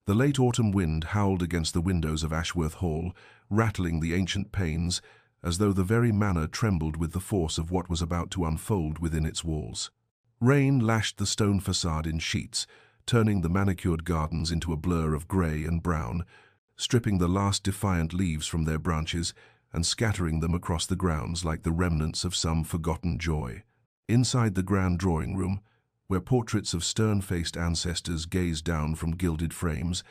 The late autumn wind howled against the windows of Ashworth Hall, rattling the ancient panes, as though the very manor trembled with the force of what was about to unfold within its walls. Rain lashed the stone facade in sheets, turning the manicured gardens into a blur of grey and brown, stripping the last defiant leaves from their branches and scattering them across the grounds like the remnants of some forgotten joy. Inside the grand drawing room, where portraits of stern-faced ancestors gazed down from gilded frames,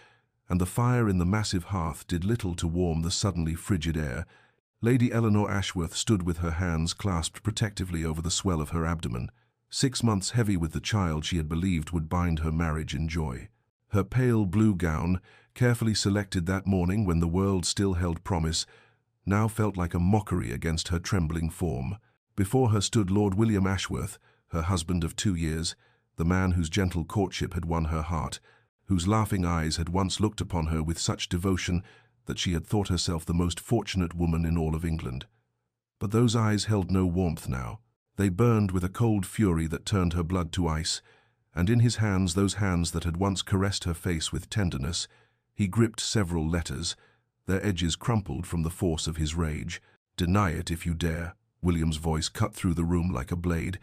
and the fire in the massive hearth did little to warm the suddenly frigid air, Lady Eleanor Ashworth stood with her hands clasped protectively over the swell of her abdomen, 6 months heavy with the child she had believed would bind her marriage in joy. Her pale blue gown, carefully selected that morning when the world still held promise, now felt like a mockery against her trembling form. Before her stood Lord William Ashworth, her husband of 2 years, the man whose gentle courtship had won her heart, whose laughing eyes had once looked upon her with such devotion that she had thought herself the most fortunate woman in all of England. But those eyes held no warmth now. They burned with a cold fury that turned her blood to ice, and in his hands, those hands that had once caressed her face with tenderness, he gripped several letters, their edges crumpled from the force of his rage. "Deny it if you dare." William's voice cut through the room like a blade,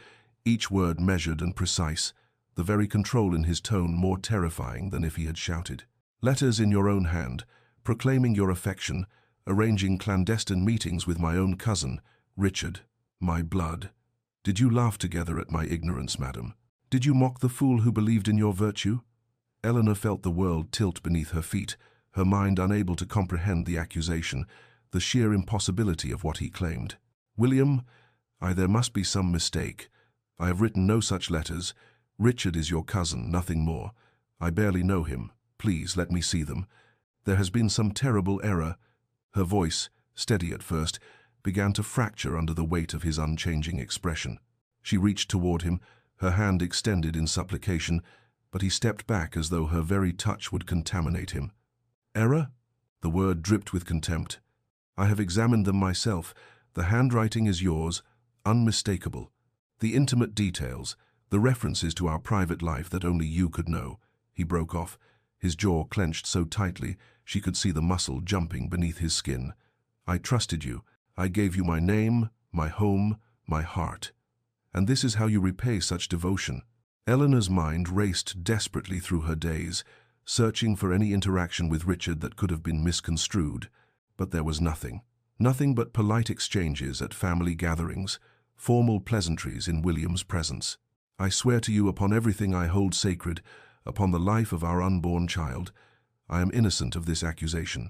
each word measured and precise, the very control in his tone more terrifying than if he had shouted. "Letters in your own hand, proclaiming your affection, arranging clandestine meetings with my own cousin, Richard, my blood. Did you laugh together at my ignorance, madam? Did you mock the fool who believed in your virtue?" Eleanor felt the world tilt beneath her feet, her mind unable to comprehend the accusation, the sheer impossibility of what he claimed. "William, there must be some mistake. I have written no such letters. Richard is your cousin, nothing more. I barely know him. Please let me see them. There has been some terrible error." Her voice, steady at first, began to fracture under the weight of his unchanging expression. She reached toward him, her hand extended in supplication, but he stepped back as though her very touch would contaminate him. "Error?" The word dripped with contempt. "I have examined them myself. The handwriting is yours, unmistakable. The intimate details, the references to our private life that only you could know." He broke off, his jaw clenched so tightly she could see the muscle jumping beneath his skin. "I trusted you. I gave you my name, my home, my heart. And this is how you repay such devotion." Eleanor's mind raced desperately through her days, searching for any interaction with Richard that could have been misconstrued. But there was nothing. Nothing but polite exchanges at family gatherings, formal pleasantries in William's presence. "I swear to you upon everything I hold sacred, upon the life of our unborn child, I am innocent of this accusation.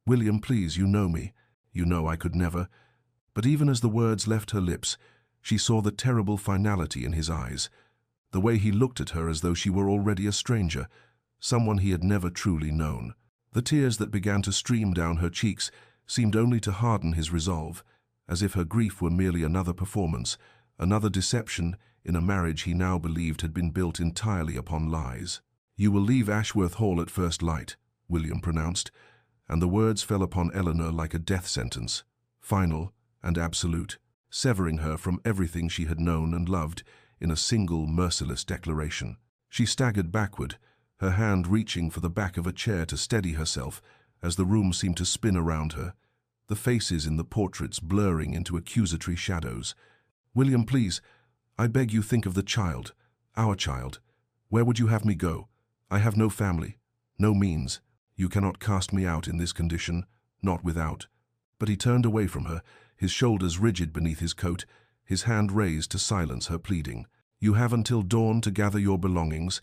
William, please, you know me. You know I could never." But even as the words left her lips, she saw the terrible finality in his eyes, the way he looked at her as though she were already a stranger, someone he had never truly known. The tears that began to stream down her cheeks seemed only to harden his resolve, as if her grief were merely another performance, another deception in a marriage he now believed had been built entirely upon lies. "You will leave Ashworth Hall at first light," William pronounced, and the words fell upon Eleanor like a death sentence, final and absolute, severing her from everything she had known and loved in a single merciless declaration. She staggered backward, her hand reaching for the back of a chair to steady herself as the room seemed to spin around her, the faces in the portraits blurring into accusatory shadows. "William, please, I beg you think of the child, our child. Where would you have me go? I have no family, no means. You cannot cast me out in this condition, not without." But he turned away from her, his shoulders rigid beneath his coat, his hand raised to silence her pleading. "You have until dawn to gather your belongings.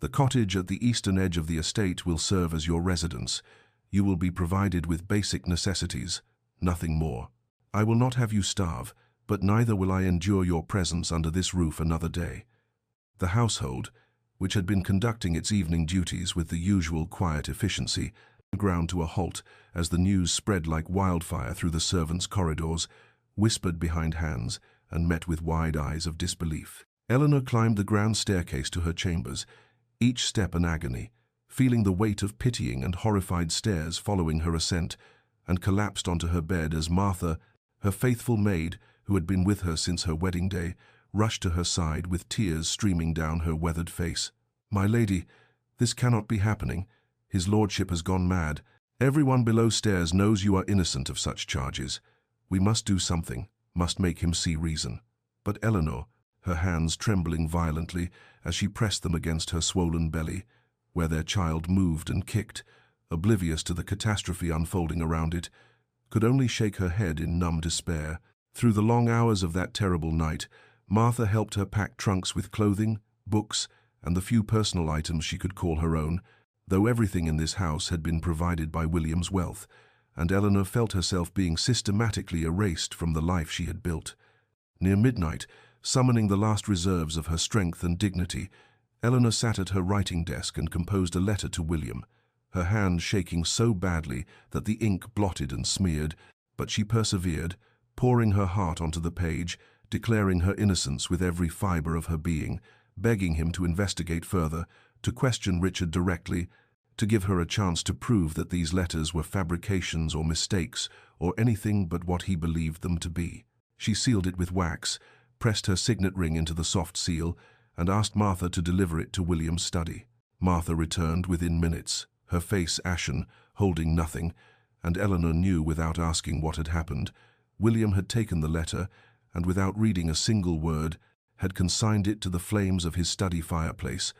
The cottage at the eastern edge of the estate will serve as your residence. You will be provided with basic necessities, nothing more. I will not have you starve, but neither will I endure your presence under this roof another day." The household, which had been conducting its evening duties with the usual quiet efficiency, ground to a halt as the news spread like wildfire through the servants' corridors, whispered behind hands, and met with wide eyes of disbelief. Eleanor climbed the grand staircase to her chambers, each step an agony, feeling the weight of pitying and horrified stares following her ascent, and collapsed onto her bed as Martha, her faithful maid, who had been with her since her wedding day, rushed to her side with tears streaming down her weathered face. "My lady, this cannot be happening. His lordship has gone mad. Everyone below stairs knows you are innocent of such charges. We must do something, must make him see reason." But Eleanor, her hands trembling violently as she pressed them against her swollen belly, where their child moved and kicked, oblivious to the catastrophe unfolding around it, could only shake her head in numb despair. Through the long hours of that terrible night, Martha helped her pack trunks with clothing, books, and the few personal items she could call her own, though everything in this house had been provided by William's wealth, and Eleanor felt herself being systematically erased from the life she had built. Near midnight, summoning the last reserves of her strength and dignity, Eleanor sat at her writing desk and composed a letter to William, her hand shaking so badly that the ink blotted and smeared, but she persevered, pouring her heart onto the page, declaring her innocence with every fiber of her being, begging him to investigate further, to question Richard directly, to give her a chance to prove that these letters were fabrications or mistakes or anything but what he believed them to be. She sealed it with wax, pressed her signet ring into the soft seal, and asked Martha to deliver it to William's study. Martha returned within minutes, her face ashen, holding nothing, and Eleanor knew without asking what had happened. William had taken the letter, and without reading a single word, had consigned it to the flames of his study fireplace,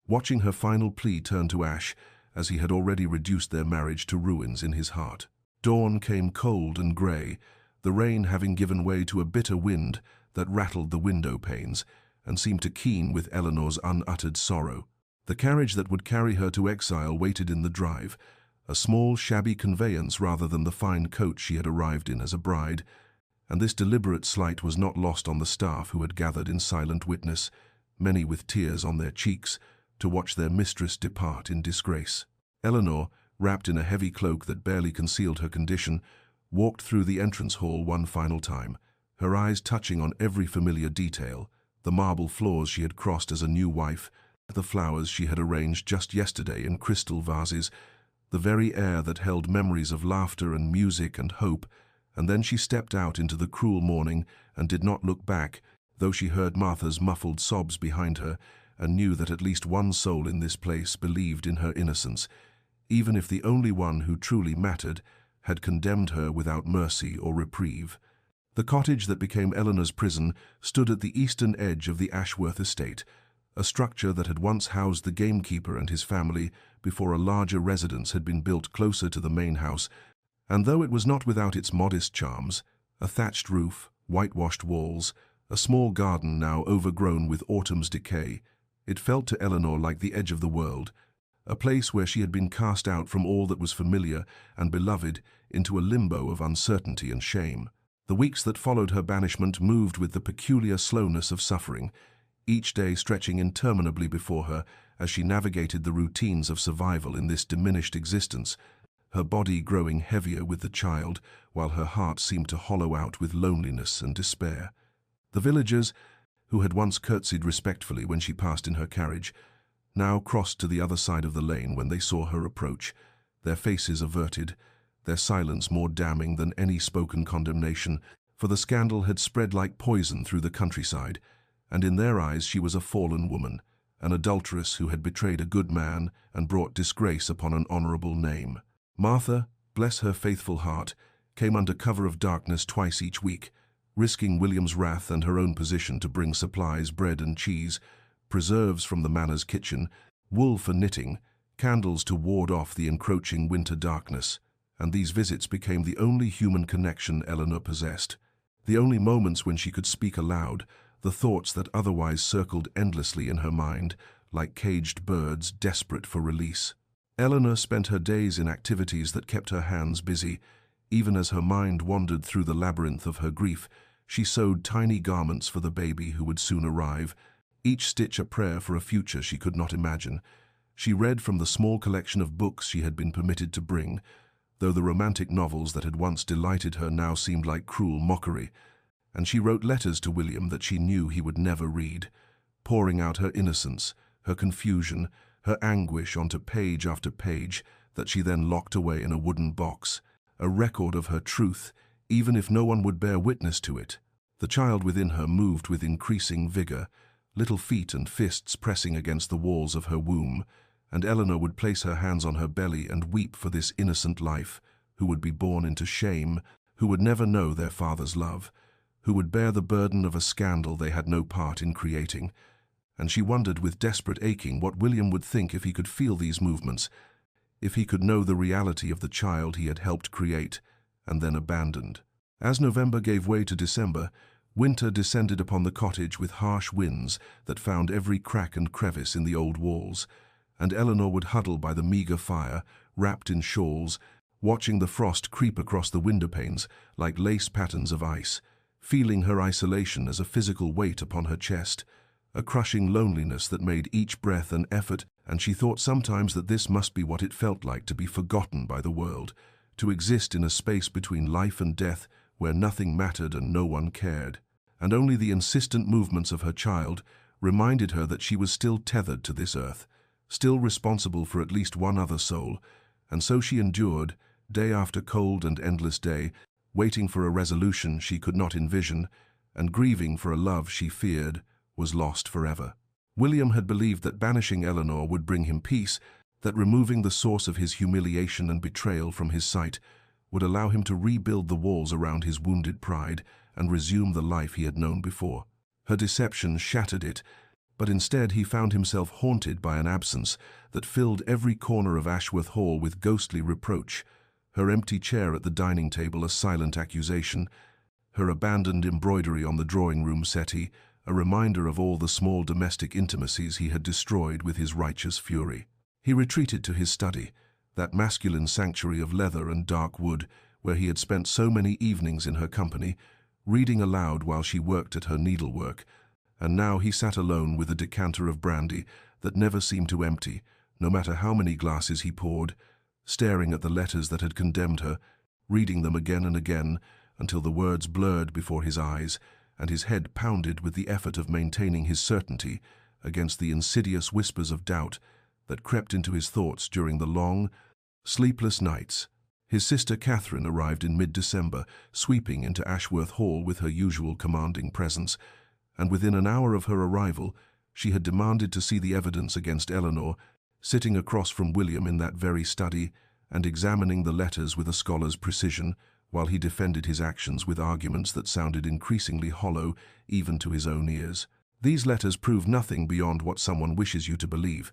watching her final plea turn to ash, as he had already reduced their marriage to ruins in his heart. Dawn came cold and grey, the rain having given way to a bitter wind that rattled the window panes and seemed to keen with Eleanor's unuttered sorrow. The carriage that would carry her to exile waited in the drive, a small, shabby conveyance rather than the fine coach she had arrived in as a bride, and this deliberate slight was not lost on the staff who had gathered in silent witness, many with tears on their cheeks, to watch their mistress depart in disgrace. Eleanor, wrapped in a heavy cloak that barely concealed her condition, walked through the entrance hall one final time, her eyes touching on every familiar detail, the marble floors she had crossed as a new wife, the flowers she had arranged just yesterday in crystal vases, the very air that held memories of laughter and music and hope, and then she stepped out into the cruel morning and did not look back, though she heard Martha's muffled sobs behind her and knew that at least one soul in this place believed in her innocence, even if the only one who truly mattered had condemned her without mercy or reprieve. The cottage that became Eleanor's prison stood at the eastern edge of the Ashworth estate, a structure that had once housed the gamekeeper and his family before a larger residence had been built closer to the main house, and though it was not without its modest charms, a thatched roof, whitewashed walls, a small garden now overgrown with autumn's decay, it felt to Eleanor like the edge of the world, a place where she had been cast out from all that was familiar and beloved into a limbo of uncertainty and shame. The weeks that followed her banishment moved with the peculiar slowness of suffering, each day stretching interminably before her as she navigated the routines of survival in this diminished existence, her body growing heavier with the child, while her heart seemed to hollow out with loneliness and despair. The villagers, who had once curtsied respectfully when she passed in her carriage, now crossed to the other side of the lane when they saw her approach, their faces averted, their silence more damning than any spoken condemnation, for the scandal had spread like poison through the countryside, and in their eyes she was a fallen woman, an adulteress who had betrayed a good man and brought disgrace upon an honorable name. Martha, bless her faithful heart, came under cover of darkness twice each week, risking William's wrath and her own position to bring supplies, bread and cheese, preserves from the manor's kitchen, wool for knitting, candles to ward off the encroaching winter darkness, and these visits became the only human connection Eleanor possessed, the only moments when she could speak aloud, the thoughts that otherwise circled endlessly in her mind, like caged birds desperate for release. Eleanor spent her days in activities that kept her hands busy. Even as her mind wandered through the labyrinth of her grief, she sewed tiny garments for the baby who would soon arrive, each stitch a prayer for a future she could not imagine. She read from the small collection of books she had been permitted to bring, though the romantic novels that had once delighted her now seemed like cruel mockery, and she wrote letters to William that she knew he would never read, pouring out her innocence, her confusion, her anguish onto page after page that she then locked away in a wooden box, a record of her truth, even if no one would bear witness to it. The child within her moved with increasing vigor, little feet and fists pressing against the walls of her womb, and Eleanor would place her hands on her belly and weep for this innocent life, who would be born into shame, who would never know their father's love, who would bear the burden of a scandal they had no part in creating. And she wondered with desperate aching what William would think if he could feel these movements, if he could know the reality of the child he had helped create and then abandoned. As November gave way to December, winter descended upon the cottage with harsh winds that found every crack and crevice in the old walls, and Eleanor would huddle by the meagre fire, wrapped in shawls, watching the frost creep across the windowpanes like lace patterns of ice, feeling her isolation as a physical weight upon her chest, a crushing loneliness that made each breath an effort, and she thought sometimes that this must be what it felt like to be forgotten by the world, to exist in a space between life and death where nothing mattered and no one cared. And only the insistent movements of her child reminded her that she was still tethered to this earth, still responsible for at least one other soul, and so she endured, day after cold and endless day, waiting for a resolution she could not envision, and grieving for a love she feared was lost forever. William had believed that banishing Eleanor would bring him peace, that removing the source of his humiliation and betrayal from his sight would allow him to rebuild the walls around his wounded pride and resume the life he had known before. Her deception shattered it, but instead he found himself haunted by an absence that filled every corner of Ashworth Hall with ghostly reproach, her empty chair at the dining table a silent accusation, her abandoned embroidery on the drawing-room settee a reminder of all the small domestic intimacies he had destroyed with his righteous fury. He retreated to his study, that masculine sanctuary of leather and dark wood where he had spent so many evenings in her company, reading aloud while she worked at her needlework, and now he sat alone with a decanter of brandy that never seemed to empty, no matter how many glasses he poured, staring at the letters that had condemned her, reading them again and again until the words blurred before his eyes, and his head pounded with the effort of maintaining his certainty against the insidious whispers of doubt that crept into his thoughts during the long, sleepless nights. His sister Catherine arrived in mid-December, sweeping into Ashworth Hall with her usual commanding presence, and within an hour of her arrival she had demanded to see the evidence against Eleanor, sitting across from William in that very study and examining the letters with a scholar's precision, while he defended his actions with arguments that sounded increasingly hollow even to his own ears. "These letters prove nothing beyond what someone wishes you to believe,"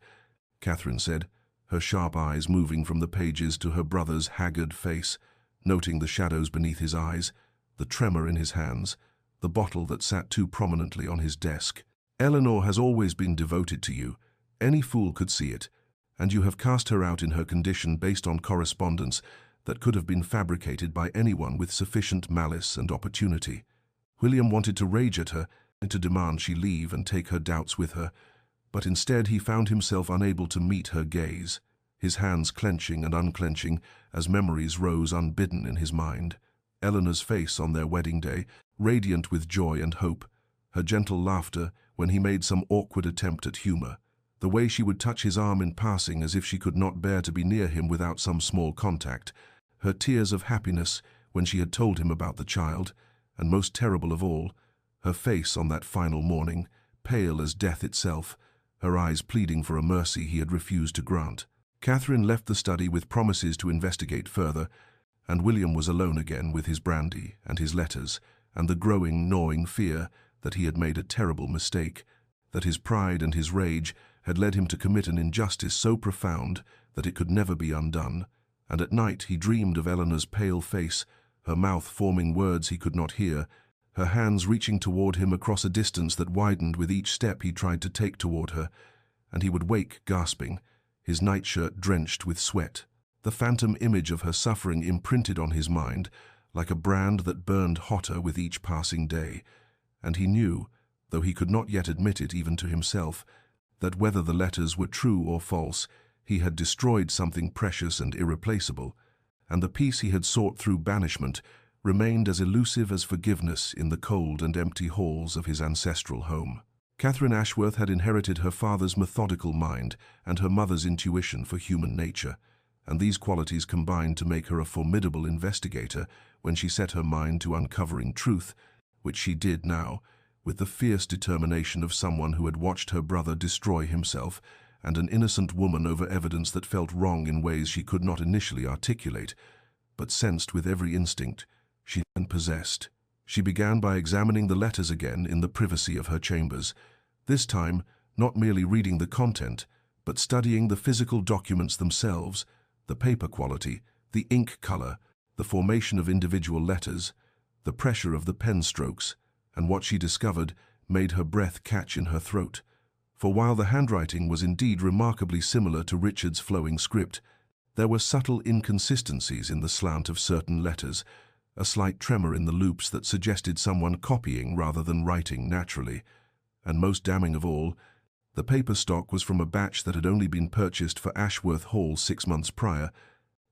Catherine said, her sharp eyes moving from the pages to her brother's haggard face, noting the shadows beneath his eyes, the tremor in his hands, the bottle that sat too prominently on his desk. "Eleanor has always been devoted to you. Any fool could see it, and you have cast her out in her condition based on correspondence that could have been fabricated by anyone with sufficient malice and opportunity." William wanted to rage at her and to demand she leave and take her doubts with her, but instead he found himself unable to meet her gaze, his hands clenching and unclenching as memories rose unbidden in his mind. Eleanor's face on their wedding day, radiant with joy and hope, her gentle laughter when he made some awkward attempt at humor, the way she would touch his arm in passing as if she could not bear to be near him without some small contact, her tears of happiness when she had told him about the child, and most terrible of all, her face on that final morning, pale as death itself, her eyes pleading for a mercy he had refused to grant. Catherine left the study with promises to investigate further, and William was alone again with his brandy and his letters, and the growing, gnawing fear that he had made a terrible mistake, that his pride and his rage had led him to commit an injustice so profound that it could never be undone. And at night he dreamed of Eleanor's pale face, her mouth forming words he could not hear, her hands reaching toward him across a distance that widened with each step he tried to take toward her, and he would wake gasping, his nightshirt drenched with sweat, the phantom image of her suffering imprinted on his mind like a brand that burned hotter with each passing day, and he knew, though he could not yet admit it even to himself, that whether the letters were true or false, he had destroyed something precious and irreplaceable, and the peace he had sought through banishment remained as elusive as forgiveness in the cold and empty halls of his ancestral home. Catherine Ashworth had inherited her father's methodical mind and her mother's intuition for human nature, and these qualities combined to make her a formidable investigator when she set her mind to uncovering truth, which she did now, with the fierce determination of someone who had watched her brother destroy himself and an innocent woman over evidence that felt wrong in ways she could not initially articulate, but sensed with every instinct she then possessed. She began by examining the letters again in the privacy of her chambers, this time not merely reading the content, but studying the physical documents themselves, the paper quality, the ink color, the formation of individual letters, the pressure of the pen strokes, and what she discovered made her breath catch in her throat. For while the handwriting was indeed remarkably similar to Richard's flowing script, there were subtle inconsistencies in the slant of certain letters, a slight tremor in the loops that suggested someone copying rather than writing naturally. And most damning of all, the paper stock was from a batch that had only been purchased for Ashworth Hall 6 months prior,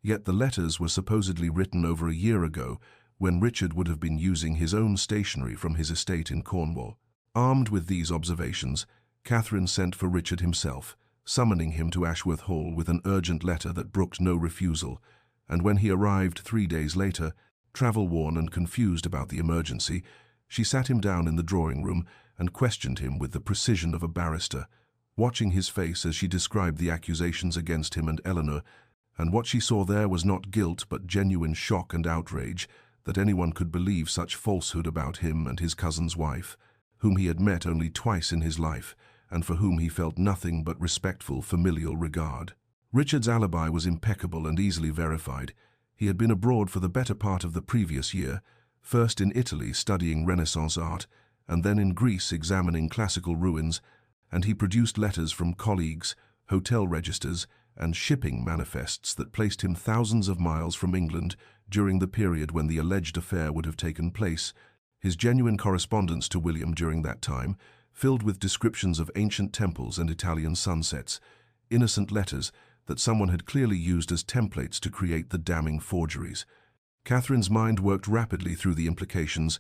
yet the letters were supposedly written over a year ago, when Richard would have been using his own stationery from his estate in Cornwall. Armed with these observations, Catherine sent for Richard himself, summoning him to Ashworth Hall with an urgent letter that brooked no refusal, and when he arrived 3 days later, travel-worn and confused about the emergency, she sat him down in the drawing-room and questioned him with the precision of a barrister, watching his face as she described the accusations against him and Eleanor, and what she saw there was not guilt but genuine shock and outrage that anyone could believe such falsehood about him and his cousin's wife, whom he had met only twice in his life, and for whom he felt nothing but respectful familial regard. Richard's alibi was impeccable and easily verified. He had been abroad for the better part of the previous year, first in Italy studying Renaissance art, and then in Greece examining classical ruins, and he produced letters from colleagues, hotel registers, and shipping manifests that placed him thousands of miles from England during the period when the alleged affair would have taken place. His genuine correspondence to William during that time, filled with descriptions of ancient temples and Italian sunsets, innocent letters that someone had clearly used as templates to create the damning forgeries. Catherine's mind worked rapidly through the implications,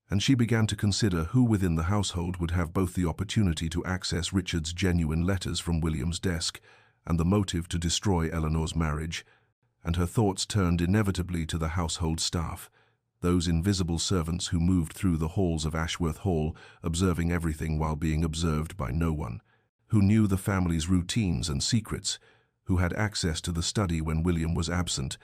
and she began to consider who within the household would have both the opportunity to access Richard's genuine letters from William's desk and the motive to destroy Eleanor's marriage, and her thoughts turned inevitably to the household staff, those invisible servants who moved through the halls of Ashworth Hall, observing everything while being observed by no one, who knew the family's routines and secrets, who had access to the study when William was absent,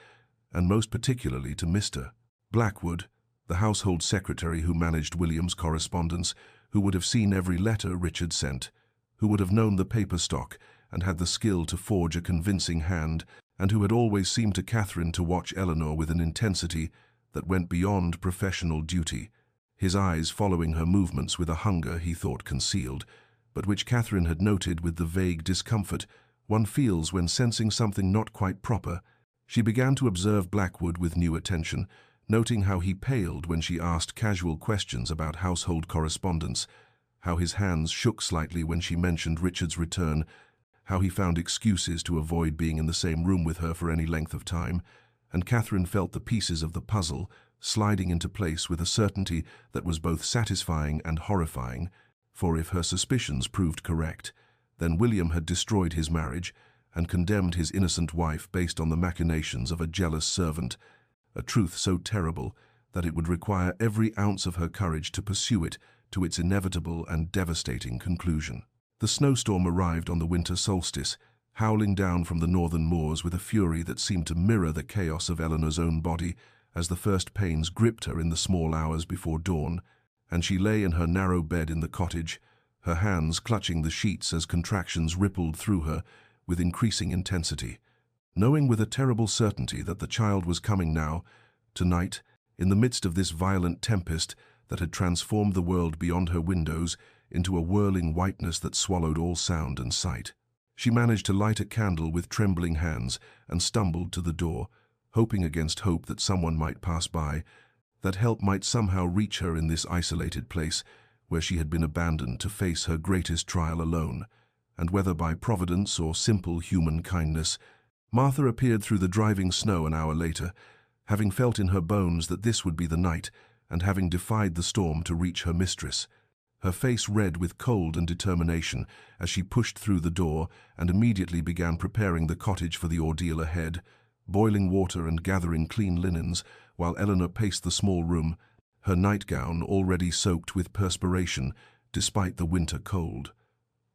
and most particularly to Mr. Blackwood, the household secretary who managed William's correspondence, who would have seen every letter Richard sent, who would have known the paper stock and had the skill to forge a convincing hand, and who had always seemed to Catherine to watch Eleanor with an intensity that went beyond professional duty, his eyes following her movements with a hunger he thought concealed, but which Catherine had noted with the vague discomfort one feels when sensing something not quite proper. She began to observe Blackwood with new attention, noting how he paled when she asked casual questions about household correspondence, how his hands shook slightly when she mentioned Richard's return, how he found excuses to avoid being in the same room with her for any length of time, and Catherine felt the pieces of the puzzle sliding into place with a certainty that was both satisfying and horrifying, for if her suspicions proved correct, then William had destroyed his marriage and condemned his innocent wife based on the machinations of a jealous servant, a truth so terrible that it would require every ounce of her courage to pursue it to its inevitable and devastating conclusion. The snowstorm arrived on the winter solstice, howling down from the northern moors with a fury that seemed to mirror the chaos of Eleanor's own body as the first pains gripped her in the small hours before dawn, and she lay in her narrow bed in the cottage, her hands clutching the sheets as contractions rippled through her with increasing intensity, knowing with a terrible certainty that the child was coming now, tonight, in the midst of this violent tempest that had transformed the world beyond her windows into a whirling whiteness that swallowed all sound and sight. She managed to light a candle with trembling hands and stumbled to the door, hoping against hope that someone might pass by, that help might somehow reach her in this isolated place where she had been abandoned to face her greatest trial alone, and whether by providence or simple human kindness, Martha appeared through the driving snow an hour later, having felt in her bones that this would be the night, and having defied the storm to reach her mistress, her face red with cold and determination as she pushed through the door and immediately began preparing the cottage for the ordeal ahead, boiling water and gathering clean linens, while Eleanor paced the small room, her nightgown already soaked with perspiration despite the winter cold.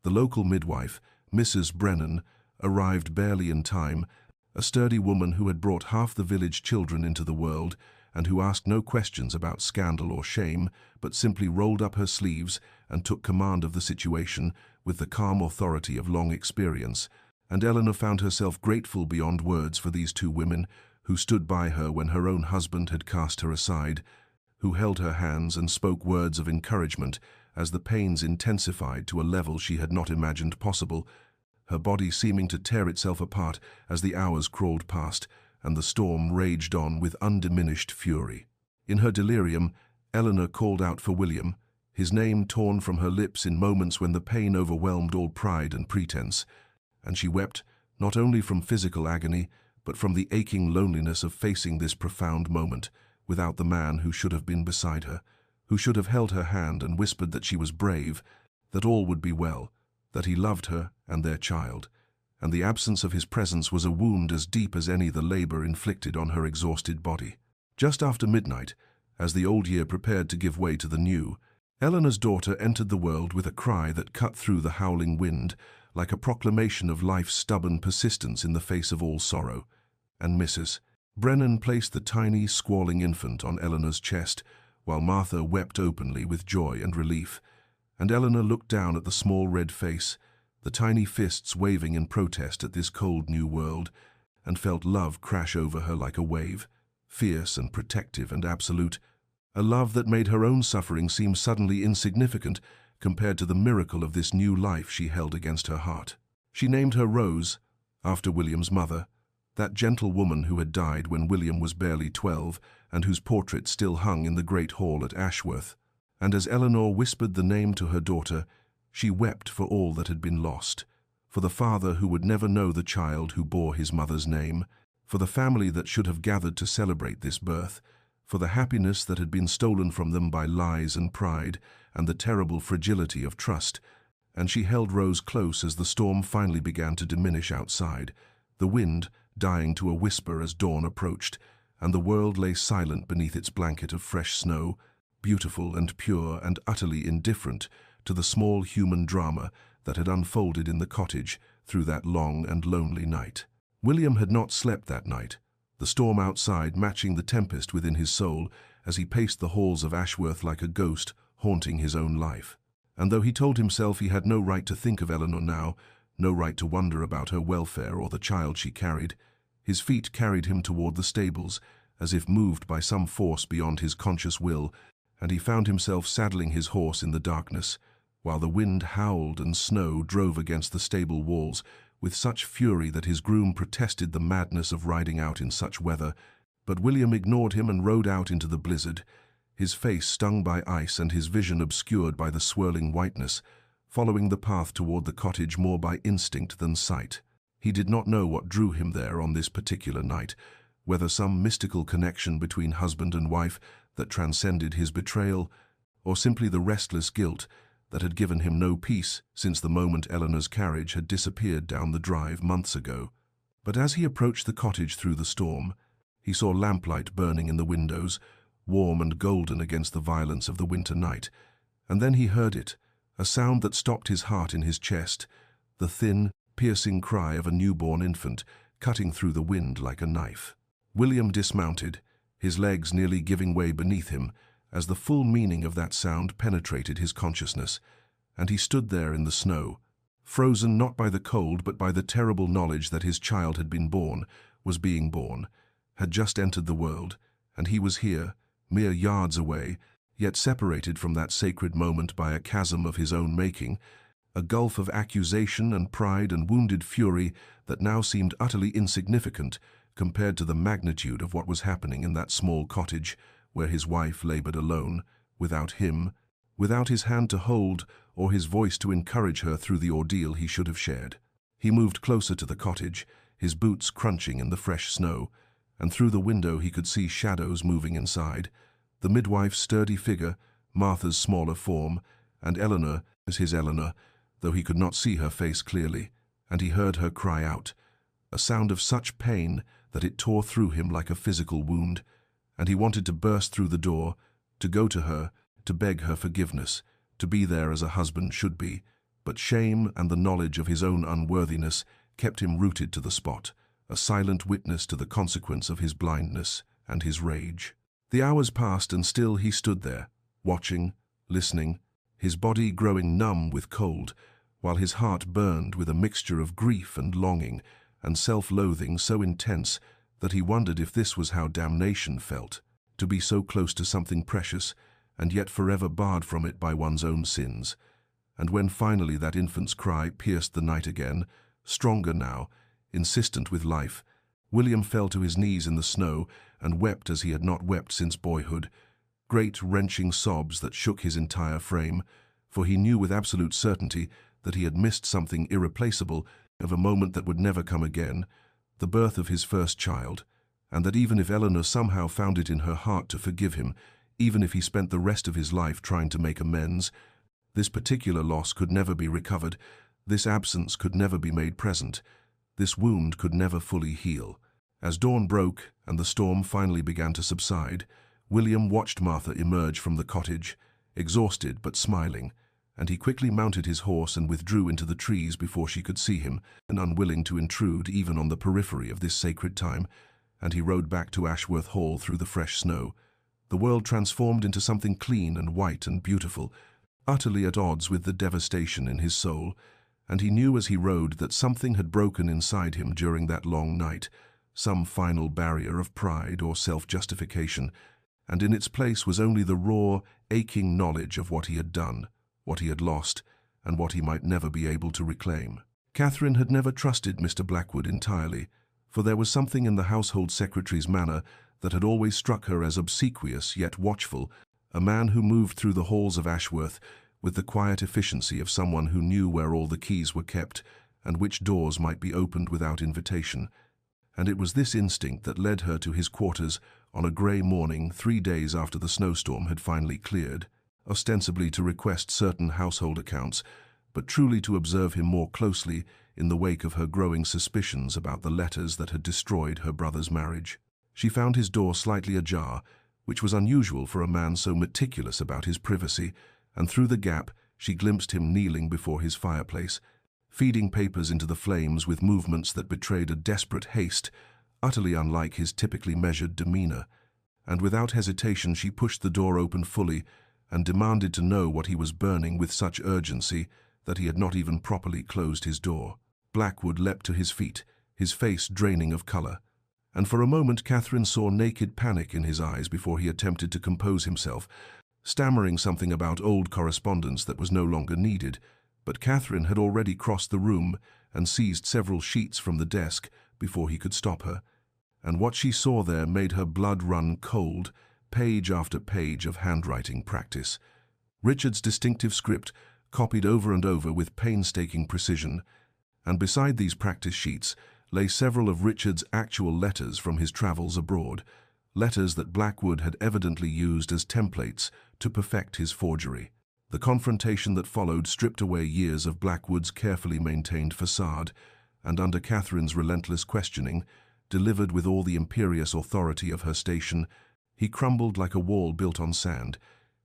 The local midwife, Mrs. Brennan, arrived barely in time, a sturdy woman who had brought half the village children into the world and who asked no questions about scandal or shame, but simply rolled up her sleeves and took command of the situation with the calm authority of long experience. And Eleanor found herself grateful beyond words for these two women who stood by her when her own husband had cast her aside, who held her hands and spoke words of encouragement as the pains intensified to a level she had not imagined possible, her body seeming to tear itself apart as the hours crawled past and the storm raged on with undiminished fury. In her delirium, Eleanor called out for William, his name torn from her lips in moments when the pain overwhelmed all pride and pretense, and she wept not only from physical agony, but from the aching loneliness of facing this profound moment without the man who should have been beside her, who should have held her hand and whispered that she was brave, that all would be well, that he loved her and their child, and the absence of his presence was a wound as deep as any the labor inflicted on her exhausted body. Just after midnight, as the old year prepared to give way to the new, Eleanor's daughter entered the world with a cry that cut through the howling wind, like a proclamation of life's stubborn persistence in the face of all sorrow. And Mrs. Brennan placed the tiny, squalling infant on Eleanor's chest, while Martha wept openly with joy and relief, and Eleanor looked down at the small red face, the tiny fists waving in protest at this cold new world, and felt love crash over her like a wave, fierce and protective and absolute, a love that made her own suffering seem suddenly insignificant compared to the miracle of this new life she held against her heart. She named her Rose, after William's mother, that gentle woman who had died when William was barely 12 and whose portrait still hung in the great hall at Ashworth. And as Eleanor whispered the name to her daughter, she wept for all that had been lost, for the father who would never know the child who bore his mother's name, for the family that should have gathered to celebrate this birth, for the happiness that had been stolen from them by lies and pride and the terrible fragility of trust. And she held Rose close as the storm finally began to diminish outside, the wind dying to a whisper as dawn approached, and the world lay silent beneath its blanket of fresh snow, beautiful and pure and utterly indifferent to the small human drama that had unfolded in the cottage through that long and lonely night. William had not slept that night, the storm outside matching the tempest within his soul as he paced the halls of Ashworth like a ghost haunting his own life. And though he told himself he had no right to think of Eleanor now, no right to wonder about her welfare or the child she carried, his feet carried him toward the stables, as if moved by some force beyond his conscious will, and he found himself saddling his horse in the darkness, while the wind howled and snow drove against the stable walls with such fury that his groom protested the madness of riding out in such weather. But William ignored him and rode out into the blizzard, his face stung by ice and his vision obscured by the swirling whiteness, following the path toward the cottage more by instinct than sight. He did not know what drew him there on this particular night, whether some mystical connection between husband and wife that transcended his betrayal, or simply the restless guilt that had given him no peace since the moment Eleanor's carriage had disappeared down the drive months ago. But as he approached the cottage through the storm, he saw lamplight burning in the windows, warm and golden against the violence of the winter night, and then he heard it, a sound that stopped his heart in his chest, the thin, piercing cry of a newborn infant cutting through the wind like a knife. William dismounted, his legs nearly giving way beneath him, as the full meaning of that sound penetrated his consciousness, and he stood there in the snow, frozen not by the cold but by the terrible knowledge that his child had been born, was being born, had just entered the world, and he was here, mere yards away, yet separated from that sacred moment by a chasm of his own making, a gulf of accusation and pride and wounded fury that now seemed utterly insignificant compared to the magnitude of what was happening in that small cottage where his wife labored alone, without him, without his hand to hold or his voice to encourage her through the ordeal he should have shared. He moved closer to the cottage, his boots crunching in the fresh snow, and through the window he could see shadows moving inside, the midwife's sturdy figure, Martha's smaller form, and Eleanor as his Eleanor, though he could not see her face clearly, and he heard her cry out, a sound of such pain that it tore through him like a physical wound, and he wanted to burst through the door, to go to her, to beg her forgiveness, to be there as a husband should be, but shame and the knowledge of his own unworthiness kept him rooted to the spot, a silent witness to the consequence of his blindness and his rage. The hours passed and still he stood there, watching, listening, his body growing numb with cold, while his heart burned with a mixture of grief and longing and self-loathing so intense that he wondered if this was how damnation felt, to be so close to something precious and yet forever barred from it by one's own sins. And when finally that infant's cry pierced the night again, stronger now, insistent with life, William fell to his knees in the snow and wept as he had not wept since boyhood, great wrenching sobs that shook his entire frame, for he knew with absolute certainty that he had missed something irreplaceable of a moment that would never come again, the birth of his first child, and that even if Eleanor somehow found it in her heart to forgive him, even if he spent the rest of his life trying to make amends, this particular loss could never be recovered, this absence could never be made present, this wound could never fully heal. As dawn broke and the storm finally began to subside, William watched Martha emerge from the cottage, exhausted but smiling, and he quickly mounted his horse and withdrew into the trees before she could see him, and unwilling to intrude even on the periphery of this sacred time, and he rode back to Ashworth Hall through the fresh snow, the world transformed into something clean and white and beautiful, utterly at odds with the devastation in his soul, and he knew as he rode that something had broken inside him during that long night, some final barrier of pride or self-justification, and in its place was only the raw, aching knowledge of what he had done, what he had lost, and what he might never be able to reclaim. Catherine had never trusted Mr. Blackwood entirely, for there was something in the household secretary's manner that had always struck her as obsequious yet watchful, a man who moved through the halls of Ashworth with the quiet efficiency of someone who knew where all the keys were kept and which doors might be opened without invitation. And it was this instinct that led her to his quarters on a grey morning 3 days after the snowstorm had finally cleared, ostensibly to request certain household accounts, but truly to observe him more closely in the wake of her growing suspicions about the letters that had destroyed her brother's marriage. She found his door slightly ajar, which was unusual for a man so meticulous about his privacy, and through the gap she glimpsed him kneeling before his fireplace, feeding papers into the flames with movements that betrayed a desperate haste, utterly unlike his typically measured demeanor. And without hesitation she pushed the door open fully and demanded to know what he was burning with such urgency that he had not even properly closed his door. Blackwood leapt to his feet, his face draining of color, and for a moment Catherine saw naked panic in his eyes before he attempted to compose himself, stammering something about old correspondence that was no longer needed. But Catherine had already crossed the room and seized several sheets from the desk before he could stop her, and what she saw there made her blood run cold, page after page of handwriting practice. Richard's distinctive script, copied over and over with painstaking precision, and beside these practice sheets lay several of Richard's actual letters from his travels abroad, letters that Blackwood had evidently used as templates to perfect his forgery. The confrontation that followed stripped away years of Blackwood's carefully maintained facade, and under Catherine's relentless questioning, delivered with all the imperious authority of her station, he crumbled like a wall built on sand,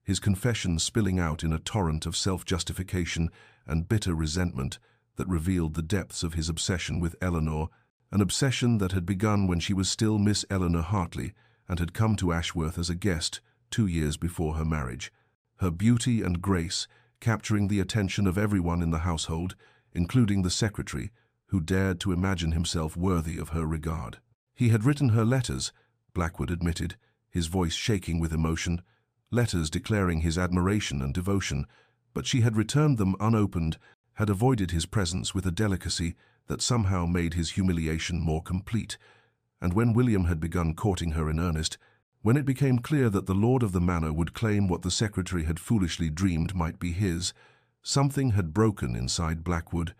his confession spilling out in a torrent of self-justification and bitter resentment that revealed the depths of his obsession with Eleanor, an obsession that had begun when she was still Miss Eleanor Hartley and had come to Ashworth as a guest 2 years before her marriage, her beauty and grace capturing the attention of everyone in the household, including the secretary, who dared to imagine himself worthy of her regard. He had written her letters, Blackwood admitted, his voice shaking with emotion, letters declaring his admiration and devotion, but she had returned them unopened, had avoided his presence with a delicacy that somehow made his humiliation more complete. And when William had begun courting her in earnest, when it became clear that the lord of the manor would claim what the secretary had foolishly dreamed might be his, something had broken inside Blackwood,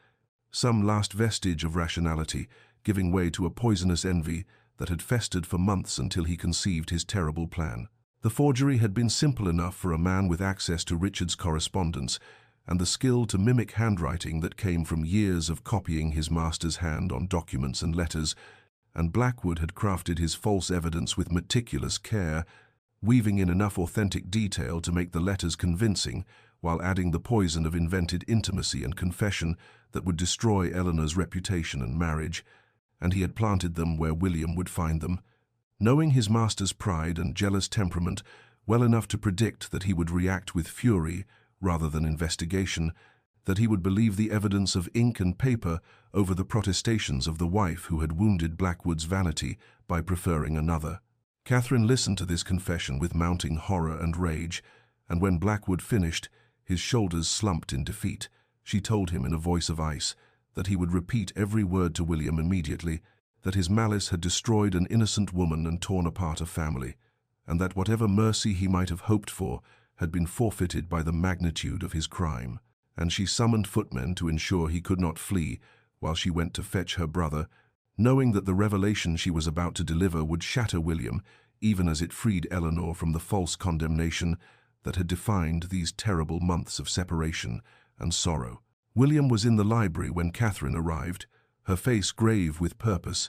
some last vestige of rationality, giving way to a poisonous envy that had festered for months until he conceived his terrible plan. The forgery had been simple enough for a man with access to Richard's correspondence and the skill to mimic handwriting that came from years of copying his master's hand on documents and letters, and Blackwood had crafted his false evidence with meticulous care, weaving in enough authentic detail to make the letters convincing while adding the poison of invented intimacy and confession that would destroy Eleanor's reputation and marriage, and he had planted them where William would find them. Knowing his master's pride and jealous temperament well enough to predict that he would react with fury rather than investigation, that he would believe the evidence of ink and paper over the protestations of the wife who had wounded Blackwood's vanity by preferring another. Catherine listened to this confession with mounting horror and rage, and when Blackwood finished, his shoulders slumped in defeat. She told him in a voice of ice that he would repeat every word to William immediately, that his malice had destroyed an innocent woman and torn apart a family, and that whatever mercy he might have hoped for had been forfeited by the magnitude of his crime. And she summoned footmen to ensure he could not flee while she went to fetch her brother, knowing that the revelation she was about to deliver would shatter William, even as it freed Eleanor from the false condemnation that had defined these terrible months of separation and sorrow. William was in the library when Catherine arrived, her face grave with purpose,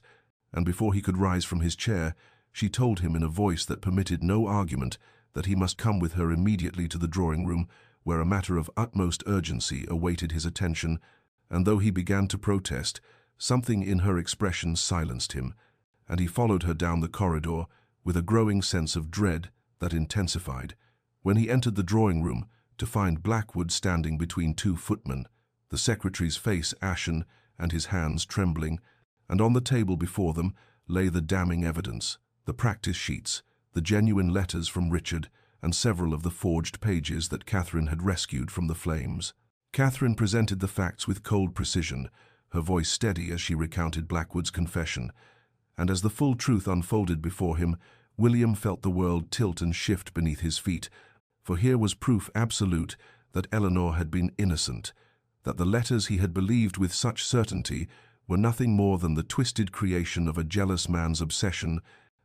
and before he could rise from his chair, she told him in a voice that permitted no argument that he must come with her immediately to the drawing-room, where a matter of utmost urgency awaited his attention, and though he began to protest, something in her expression silenced him, and he followed her down the corridor with a growing sense of dread that intensified. When he entered the drawing-room, to find Blackwood standing between two footmen, the secretary's face ashen and his hands trembling, and on the table before them lay the damning evidence, the practice sheets, the genuine letters from Richard, and several of the forged pages that Catherine had rescued from the flames. Catherine presented the facts with cold precision, her voice steady as she recounted Blackwood's confession, and as the full truth unfolded before him, William felt the world tilt and shift beneath his feet, for here was proof absolute that Eleanor had been innocent, that the letters he had believed with such certainty were nothing more than the twisted creation of a jealous man's obsession,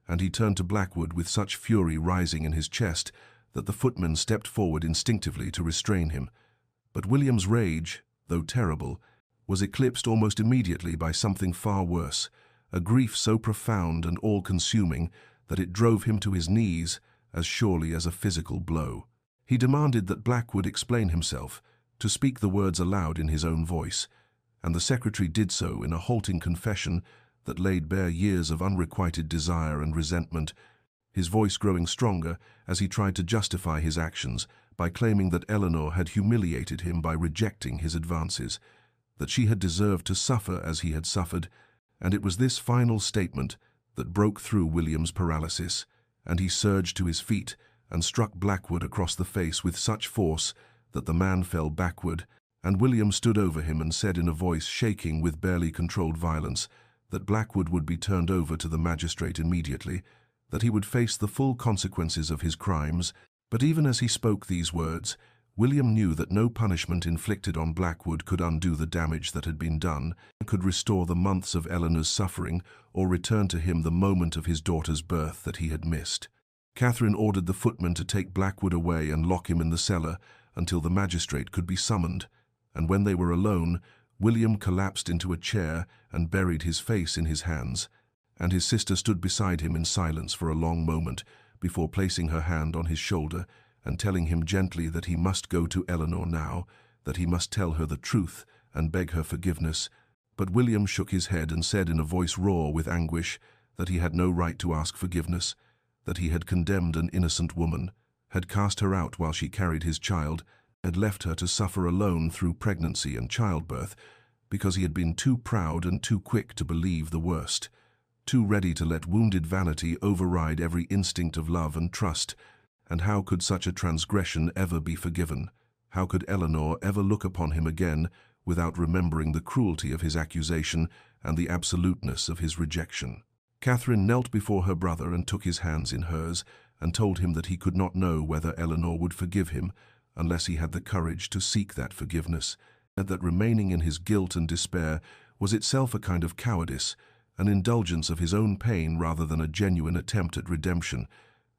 and he turned to Blackwood with such fury rising in his chest that the footman stepped forward instinctively to restrain him. But William's rage, though terrible, was eclipsed almost immediately by something far worse, a grief so profound and all-consuming that it drove him to his knees as surely as a physical blow. He demanded that Blackwood explain himself, to speak the words aloud in his own voice, and the secretary did so in a halting confession that laid bare years of unrequited desire and resentment, his voice growing stronger as he tried to justify his actions by claiming that Eleanor had humiliated him by rejecting his advances, that she had deserved to suffer as he had suffered, and it was this final statement that broke through William's paralysis, and he surged to his feet and struck Blackwood across the face with such force that the man fell backward, and William stood over him and said in a voice shaking with barely controlled violence that Blackwood would be turned over to the magistrate immediately, that he would face the full consequences of his crimes. But even as he spoke these words, William knew that no punishment inflicted on Blackwood could undo the damage that had been done, could restore the months of Eleanor's suffering, or return to him the moment of his daughter's birth that he had missed. Catherine ordered the footman to take Blackwood away and lock him in the cellar until the magistrate could be summoned, and when they were alone, William collapsed into a chair and buried his face in his hands, and his sister stood beside him in silence for a long moment before placing her hand on his shoulder and telling him gently that he must go to Eleanor now, that he must tell her the truth and beg her forgiveness. But William shook his head and said in a voice raw with anguish that he had no right to ask forgiveness, that he had condemned an innocent woman, had cast her out while she carried his child, had left her to suffer alone through pregnancy and childbirth, because he had been too proud and too quick to believe the worst, too ready to let wounded vanity override every instinct of love and trust. And how could such a transgression ever be forgiven? How could Eleanor ever look upon him again without remembering the cruelty of his accusation and the absoluteness of his rejection? Catherine knelt before her brother and took his hands in hers and told him that he could not know whether Eleanor would forgive him unless he had the courage to seek that forgiveness, and that remaining in his guilt and despair was itself a kind of cowardice, an indulgence of his own pain rather than a genuine attempt at redemption.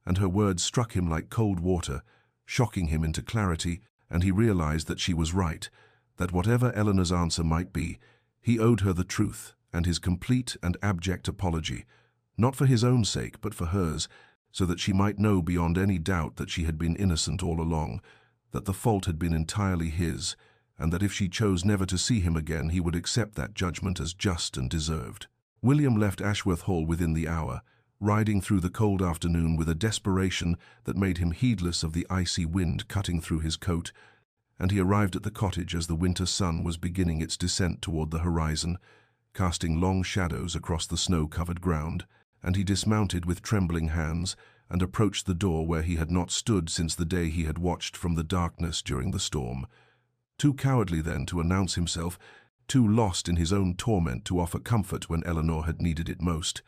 And her words struck him like cold water, shocking him into clarity, and he realized that she was right, that whatever Eleanor's answer might be, he owed her the truth and his complete and abject apology, not for his own sake but for hers, so that she might know beyond any doubt that she had been innocent all along, that the fault had been entirely his, and that if she chose never to see him again, he would accept that judgment as just and deserved. William left Ashworth Hall within the hour, riding through the cold afternoon with a desperation that made him heedless of the icy wind cutting through his coat, and he arrived at the cottage as the winter sun was beginning its descent toward the horizon, casting long shadows across the snow-covered ground, and he dismounted with trembling hands and approached the door where he had not stood since the day he had watched from the darkness during the storm. Too cowardly then to announce himself, too lost in his own torment to offer comfort when Eleanor had needed it most.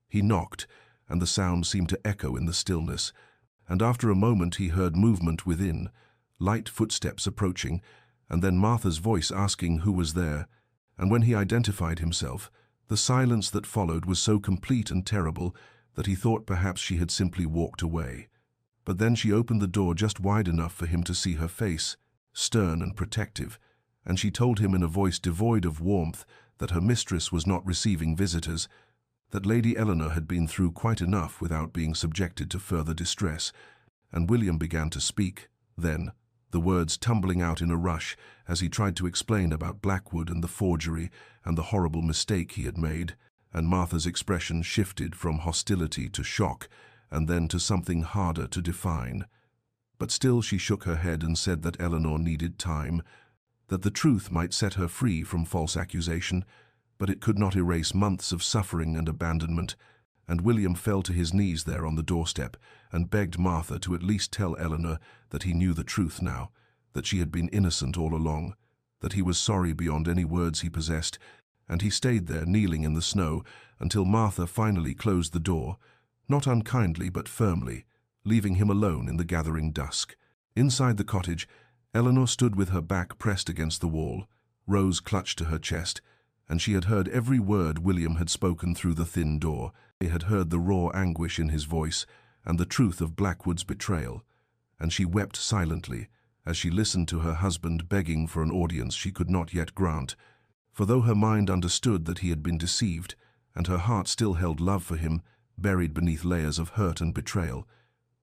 He knocked, and the sound seemed to echo in the stillness, and after a moment he heard movement within, light footsteps approaching, and then Martha's voice asking who was there, and when he identified himself, the silence that followed was so complete and terrible that he thought perhaps she had simply walked away. But then she opened the door just wide enough for him to see her face, stern and protective, and she told him in a voice devoid of warmth that her mistress was not receiving visitors, that Lady Eleanor had been through quite enough without being subjected to further distress, and William began to speak, then, the words tumbling out in a rush as he tried to explain about Blackwood and the forgery and the horrible mistake he had made, and Martha's expression shifted from hostility to shock and then to something harder to define. But still she shook her head and said that Eleanor needed time, that the truth might set her free from false accusation, but it could not erase months of suffering and abandonment, and William fell to his knees there on the doorstep and begged Martha to at least tell Eleanor that he knew the truth now, that she had been innocent all along, that he was sorry beyond any words he possessed, and he stayed there kneeling in the snow until Martha finally closed the door, not unkindly but firmly, leaving him alone in the gathering dusk. Inside the cottage, Eleanor stood with her back pressed against the wall, Rose clutched to her chest, and she had heard every word William had spoken through the thin door. She had heard the raw anguish in his voice and the truth of Blackwood's betrayal, and she wept silently as she listened to her husband begging for an audience she could not yet grant, for though her mind understood that he had been deceived, and her heart still held love for him, buried beneath layers of hurt and betrayal,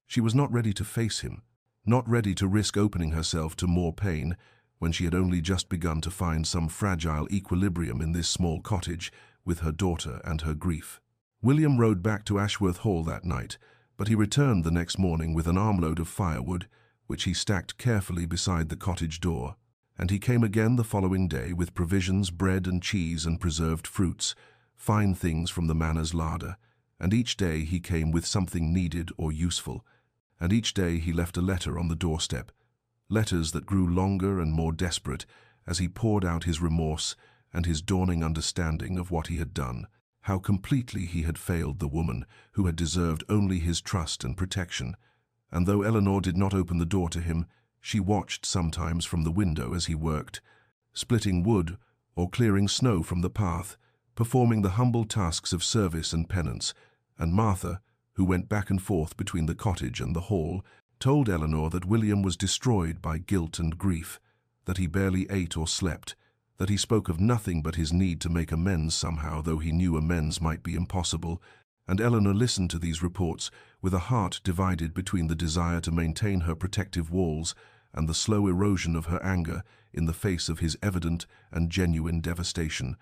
she was not ready to face him, not ready to risk opening herself to more pain when she had only just begun to find some fragile equilibrium in this small cottage with her daughter and her grief. William rode back to Ashworth Hall that night, but he returned the next morning with an armload of firewood, which he stacked carefully beside the cottage door, and he came again the following day with provisions, bread and cheese and preserved fruits, fine things from the manor's larder, and each day he came with something needed or useful, and each day he left a letter on the doorstep, letters that grew longer and more desperate as he poured out his remorse and his dawning understanding of what he had done, how completely he had failed the woman who had deserved only his trust and protection. And though Eleanor did not open the door to him, she watched sometimes from the window as he worked, splitting wood or clearing snow from the path, performing the humble tasks of service and penance, and Martha, who went back and forth between the cottage and the hall, told Eleanor that William was destroyed by guilt and grief, that he barely ate or slept, that he spoke of nothing but his need to make amends somehow, though he knew amends might be impossible, and Eleanor listened to these reports with a heart divided between the desire to maintain her protective walls and the slow erosion of her anger in the face of his evident and genuine devastation.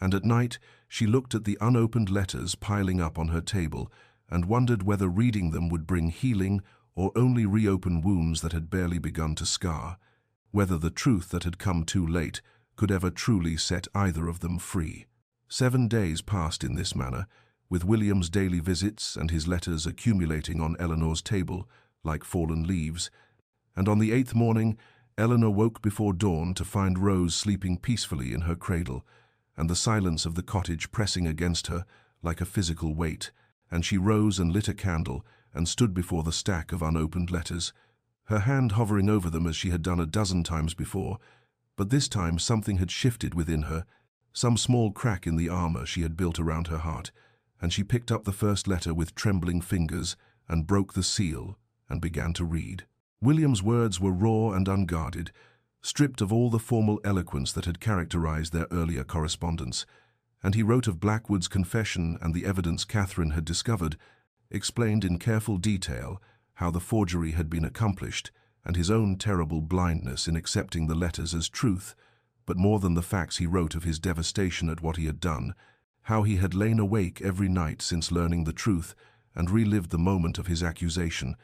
And at night she looked at the unopened letters piling up on her table and wondered whether reading them would bring healing or only reopen wounds that had barely begun to scar, whether the truth that had come too late could ever truly set either of them free. 7 days passed in this manner, with William's daily visits and his letters accumulating on Eleanor's table like fallen leaves, and on the 8th morning Eleanor woke before dawn to find Rose sleeping peacefully in her cradle, and the silence of the cottage pressing against her like a physical weight, and she rose and lit a candle and stood before the stack of unopened letters, her hand hovering over them as she had done a dozen times before. But this time something had shifted within her, some small crack in the armor she had built around her heart, and she picked up the first letter with trembling fingers and broke the seal and began to read. William's words were raw and unguarded, stripped of all the formal eloquence that had characterized their earlier correspondence, and he wrote of Blackwood's confession and the evidence Catherine had discovered, explained in careful detail how the forgery had been accomplished, and his own terrible blindness in accepting the letters as truth, but more than the facts he wrote of his devastation at what he had done, how he had lain awake every night since learning the truth and relived the moment of his accusation,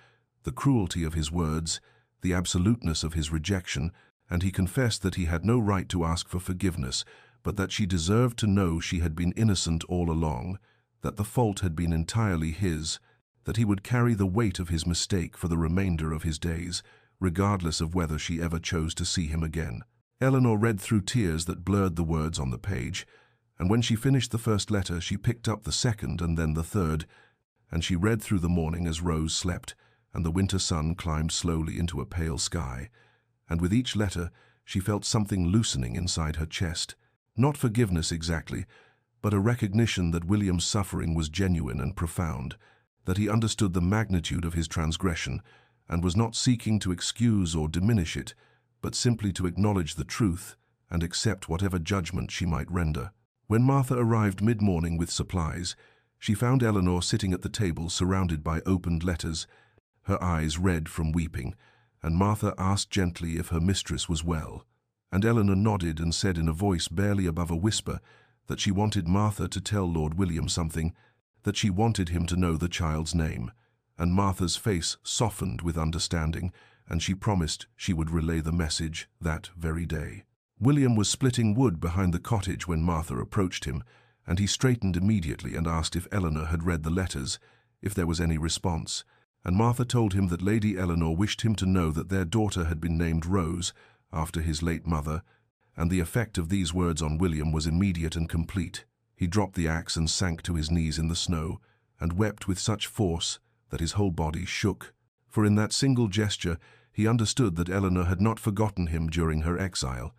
the cruelty of his words, the absoluteness of his rejection, and he confessed that he had no right to ask for forgiveness, but that she deserved to know she had been innocent all along, that the fault had been entirely his, that he would carry the weight of his mistake for the remainder of his days, regardless of whether she ever chose to see him again. Eleanor read through tears that blurred the words on the page, and when she finished the first letter, she picked up the second and then the third, and she read through the morning as Rose slept, and the winter sun climbed slowly into a pale sky, and with each letter she felt something loosening inside her chest. Not forgiveness exactly, but a recognition that William's suffering was genuine and profound, that he understood the magnitude of his transgression and was not seeking to excuse or diminish it, but simply to acknowledge the truth and accept whatever judgment she might render. When Martha arrived mid-morning with supplies, she found Eleanor sitting at the table surrounded by opened letters, her eyes red from weeping, and Martha asked gently if her mistress was well. And Eleanor nodded and said in a voice barely above a whisper that she wanted Martha to tell Lord William something, that she wanted him to know the child's name. And Martha's face softened with understanding, and she promised she would relay the message that very day. William was splitting wood behind the cottage when Martha approached him, and he straightened immediately and asked if Eleanor had read the letters, if there was any response. And Martha told him that Lady Eleanor wished him to know that their daughter had been named Rose, after his late mother, and the effect of these words on William was immediate and complete. He dropped the axe and sank to his knees in the snow, and wept with such force that his whole body shook. For in that single gesture he understood that Eleanor had not forgotten him during her exile,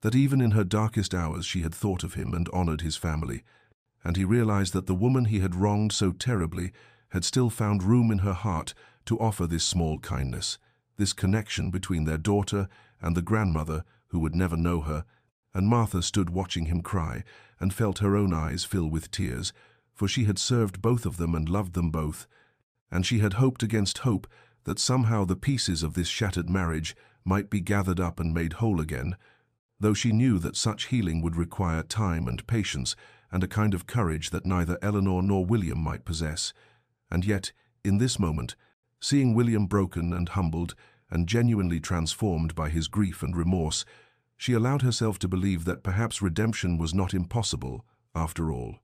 that even in her darkest hours she had thought of him and honored his family, and he realized that the woman he had wronged so terribly had still found room in her heart to offer this small kindness, this connection between their daughter and the grandmother who would never know her. And Martha stood watching him cry and felt her own eyes fill with tears, for she had served both of them and loved them both, and she had hoped against hope that somehow the pieces of this shattered marriage might be gathered up and made whole again, though she knew that such healing would require time and patience and a kind of courage that neither Eleanor nor William might possess. And yet, in this moment, seeing William broken and humbled and genuinely transformed by his grief and remorse, she allowed herself to believe that perhaps redemption was not impossible, after all.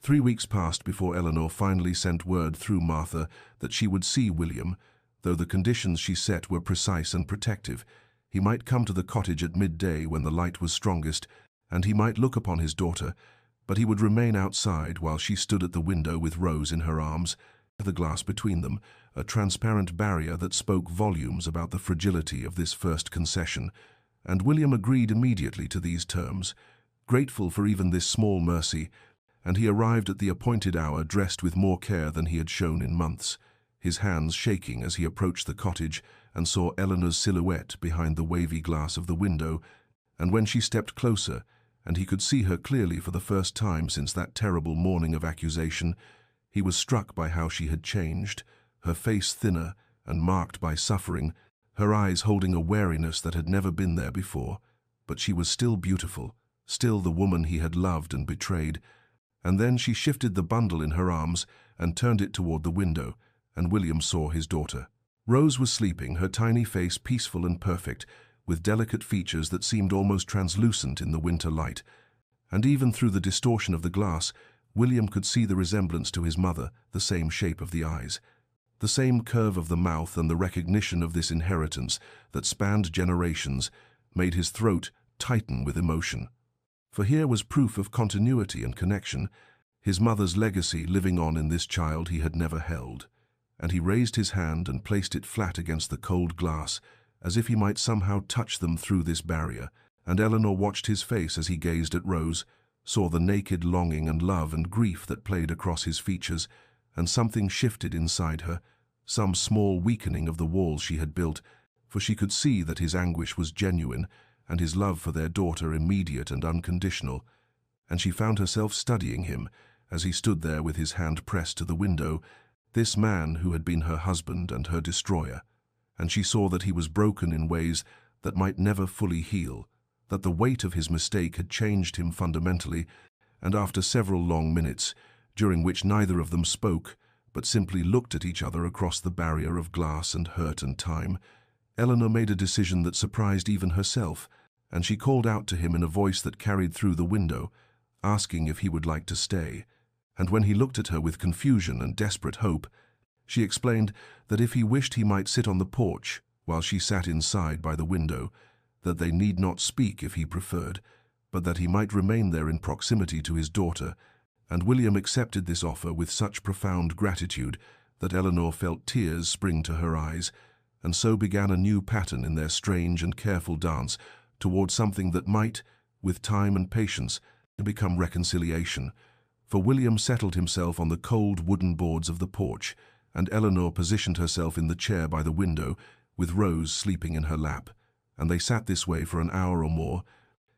3 weeks passed before Eleanor finally sent word through Martha that she would see William, though the conditions she set were precise and protective. He might come to the cottage at midday when the light was strongest, and he might look upon his daughter, but he would remain outside while she stood at the window with Rose in her arms, the glass between them, a transparent barrier that spoke volumes about the fragility of this first concession. And William agreed immediately to these terms, grateful for even this small mercy, and he arrived at the appointed hour dressed with more care than he had shown in months, his hands shaking as he approached the cottage and saw Eleanor's silhouette behind the wavy glass of the window, and when she stepped closer, and he could see her clearly for the first time since that terrible morning of accusation, he was struck by how she had changed, her face thinner and marked by suffering, her eyes holding a wariness that had never been there before. But she was still beautiful, still the woman he had loved and betrayed. And then she shifted the bundle in her arms and turned it toward the window, and William saw his daughter. Rose was sleeping, her tiny face peaceful and perfect, with delicate features that seemed almost translucent in the winter light. And even through the distortion of the glass, William could see the resemblance to his mother, the same shape of the eyes, the same curve of the mouth, and the recognition of this inheritance that spanned generations made his throat tighten with emotion. For here was proof of continuity and connection, his mother's legacy living on in this child he had never held. And he raised his hand and placed it flat against the cold glass, as if he might somehow touch them through this barrier. And Eleanor watched his face as he gazed at Rose, saw the naked longing and love and grief that played across his features, and something shifted inside her, some small weakening of the walls she had built, for she could see that his anguish was genuine and his love for their daughter immediate and unconditional. And she found herself studying him as he stood there with his hand pressed to the window, this man who had been her husband and her destroyer. and she saw that he was broken in ways that might never fully heal, that the weight of his mistake had changed him fundamentally, and after several long minutes, during which neither of them spoke, but simply looked at each other across the barrier of glass and hurt and time, Eleanor made a decision that surprised even herself, and she called out to him in a voice that carried through the window, asking if he would like to stay. And when he looked at her with confusion and desperate hope, she explained that if he wished he might sit on the porch while she sat inside by the window, that they need not speak if he preferred, but that he might remain there in proximity to his daughter, and William accepted this offer with such profound gratitude that Eleanor felt tears spring to her eyes, and so began a new pattern in their strange and careful dance towards something that might, with time and patience, become reconciliation. For William settled himself on the cold wooden boards of the porch, and Eleanor positioned herself in the chair by the window, with Rose sleeping in her lap, and they sat this way for an hour or more,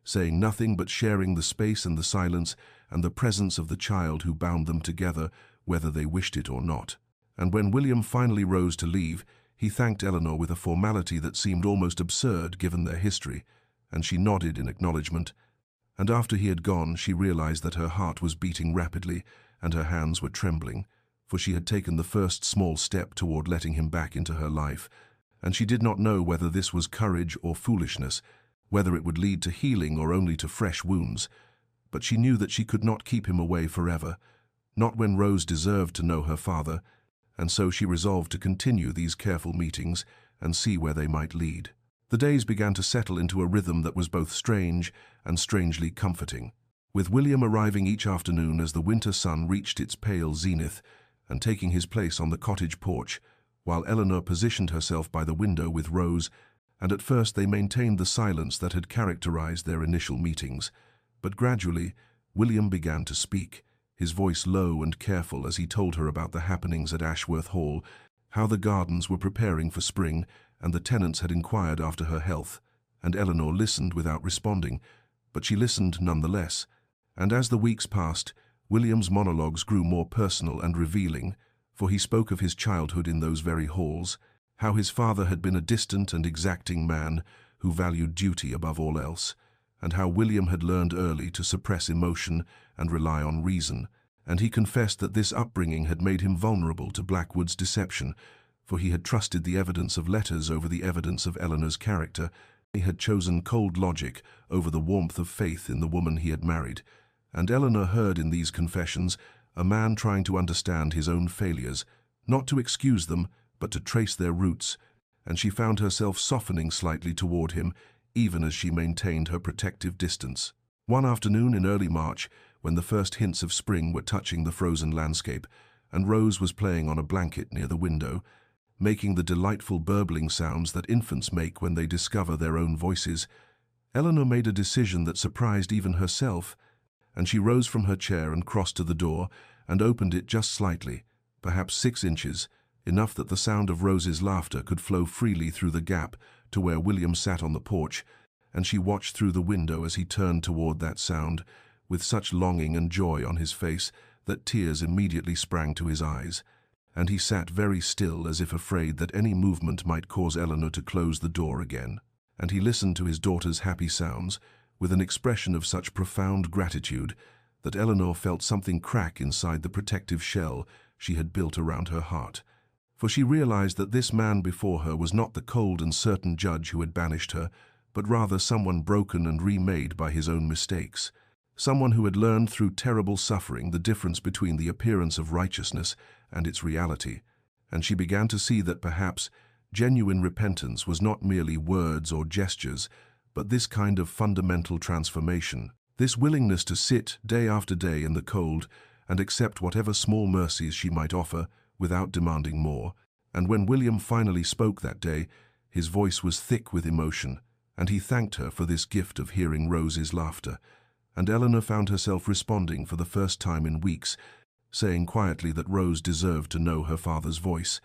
saying nothing but sharing the space and the silence and the presence of the child who bound them together, whether they wished it or not. And when William finally rose to leave, he thanked Eleanor with a formality that seemed almost absurd given their history, and she nodded in acknowledgement. And after he had gone, she realized that her heart was beating rapidly and her hands were trembling, for she had taken the first small step toward letting him back into her life, and she did not know whether this was courage or foolishness, whether it would lead to healing or only to fresh wounds. But she knew that she could not keep him away forever, not when Rose deserved to know her father, and so she resolved to continue these careful meetings and see where they might lead. The days began to settle into a rhythm that was both strange and strangely comforting, with William arriving each afternoon as the winter sun reached its pale zenith and taking his place on the cottage porch, while Eleanor positioned herself by the window with Rose, and at first they maintained the silence that had characterized their initial meetings. But gradually, William began to speak, his voice low and careful as he told her about the happenings at Ashworth Hall, how the gardens were preparing for spring, and the tenants had inquired after her health, and Eleanor listened without responding, but she listened nonetheless. And as the weeks passed, William's monologues grew more personal and revealing, for he spoke of his childhood in those very halls, how his father had been a distant and exacting man who valued duty above all else, and how William had learned early to suppress emotion and rely on reason, and he confessed that this upbringing had made him vulnerable to Blackwood's deception, for he had trusted the evidence of letters over the evidence of Eleanor's character. He had chosen cold logic over the warmth of faith in the woman he had married, and Eleanor heard in these confessions a man trying to understand his own failures, not to excuse them, but to trace their roots, and she found herself softening slightly toward him, even as she maintained her protective distance. One afternoon in early March, when the first hints of spring were touching the frozen landscape, and Rose was playing on a blanket near the window, making the delightful burbling sounds that infants make when they discover their own voices, Eleanor made a decision that surprised even herself, and she rose from her chair and crossed to the door and opened it just slightly, perhaps 6 inches, enough that the sound of Rose's laughter could flow freely through the gap to where William sat on the porch, and she watched through the window as he turned toward that sound, with such longing and joy on his face that tears immediately sprang to his eyes, and he sat very still as if afraid that any movement might cause Eleanor to close the door again. And he listened to his daughter's happy sounds with an expression of such profound gratitude that Eleanor felt something crack inside the protective shell she had built around her heart. For she realized that this man before her was not the cold and certain judge who had banished her, but rather someone broken and remade by his own mistakes, someone who had learned through terrible suffering the difference between the appearance of righteousness and its reality, and she began to see that perhaps genuine repentance was not merely words or gestures, but this kind of fundamental transformation, this willingness to sit day after day in the cold and accept whatever small mercies she might offer without demanding more. And when William finally spoke that day, his voice was thick with emotion, and he thanked her for this gift of hearing Rose's laughter, and Eleanor found herself responding for the first time in weeks, saying quietly that Rose deserved to know her father's voice,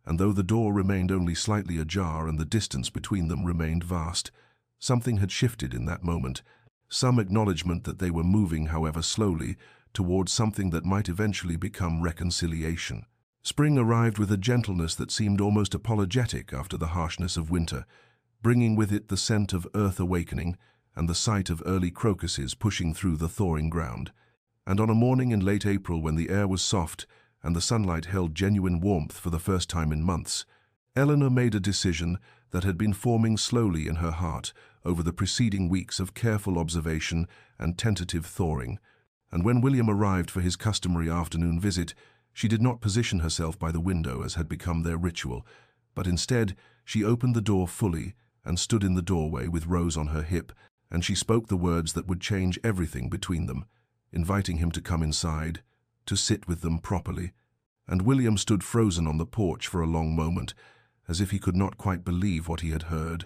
and though the door remained only slightly ajar and the distance between them remained vast, something had shifted in that moment, some acknowledgement that they were moving, however slowly, towards something that might eventually become reconciliation. Spring arrived with a gentleness that seemed almost apologetic after the harshness of winter, bringing with it the scent of earth awakening and the sight of early crocuses pushing through the thawing ground. And on a morning in late April, when the air was soft and the sunlight held genuine warmth for the first time in months, Eleanor made a decision that had been forming slowly in her heart over the preceding weeks of careful observation and tentative thawing. And when William arrived for his customary afternoon visit, she did not position herself by the window as had become their ritual, but instead she opened the door fully and stood in the doorway with Rose on her hip, and she spoke the words that would change everything between them, inviting him to come inside, to sit with them properly. And William stood frozen on the porch for a long moment, as if he could not quite believe what he had heard.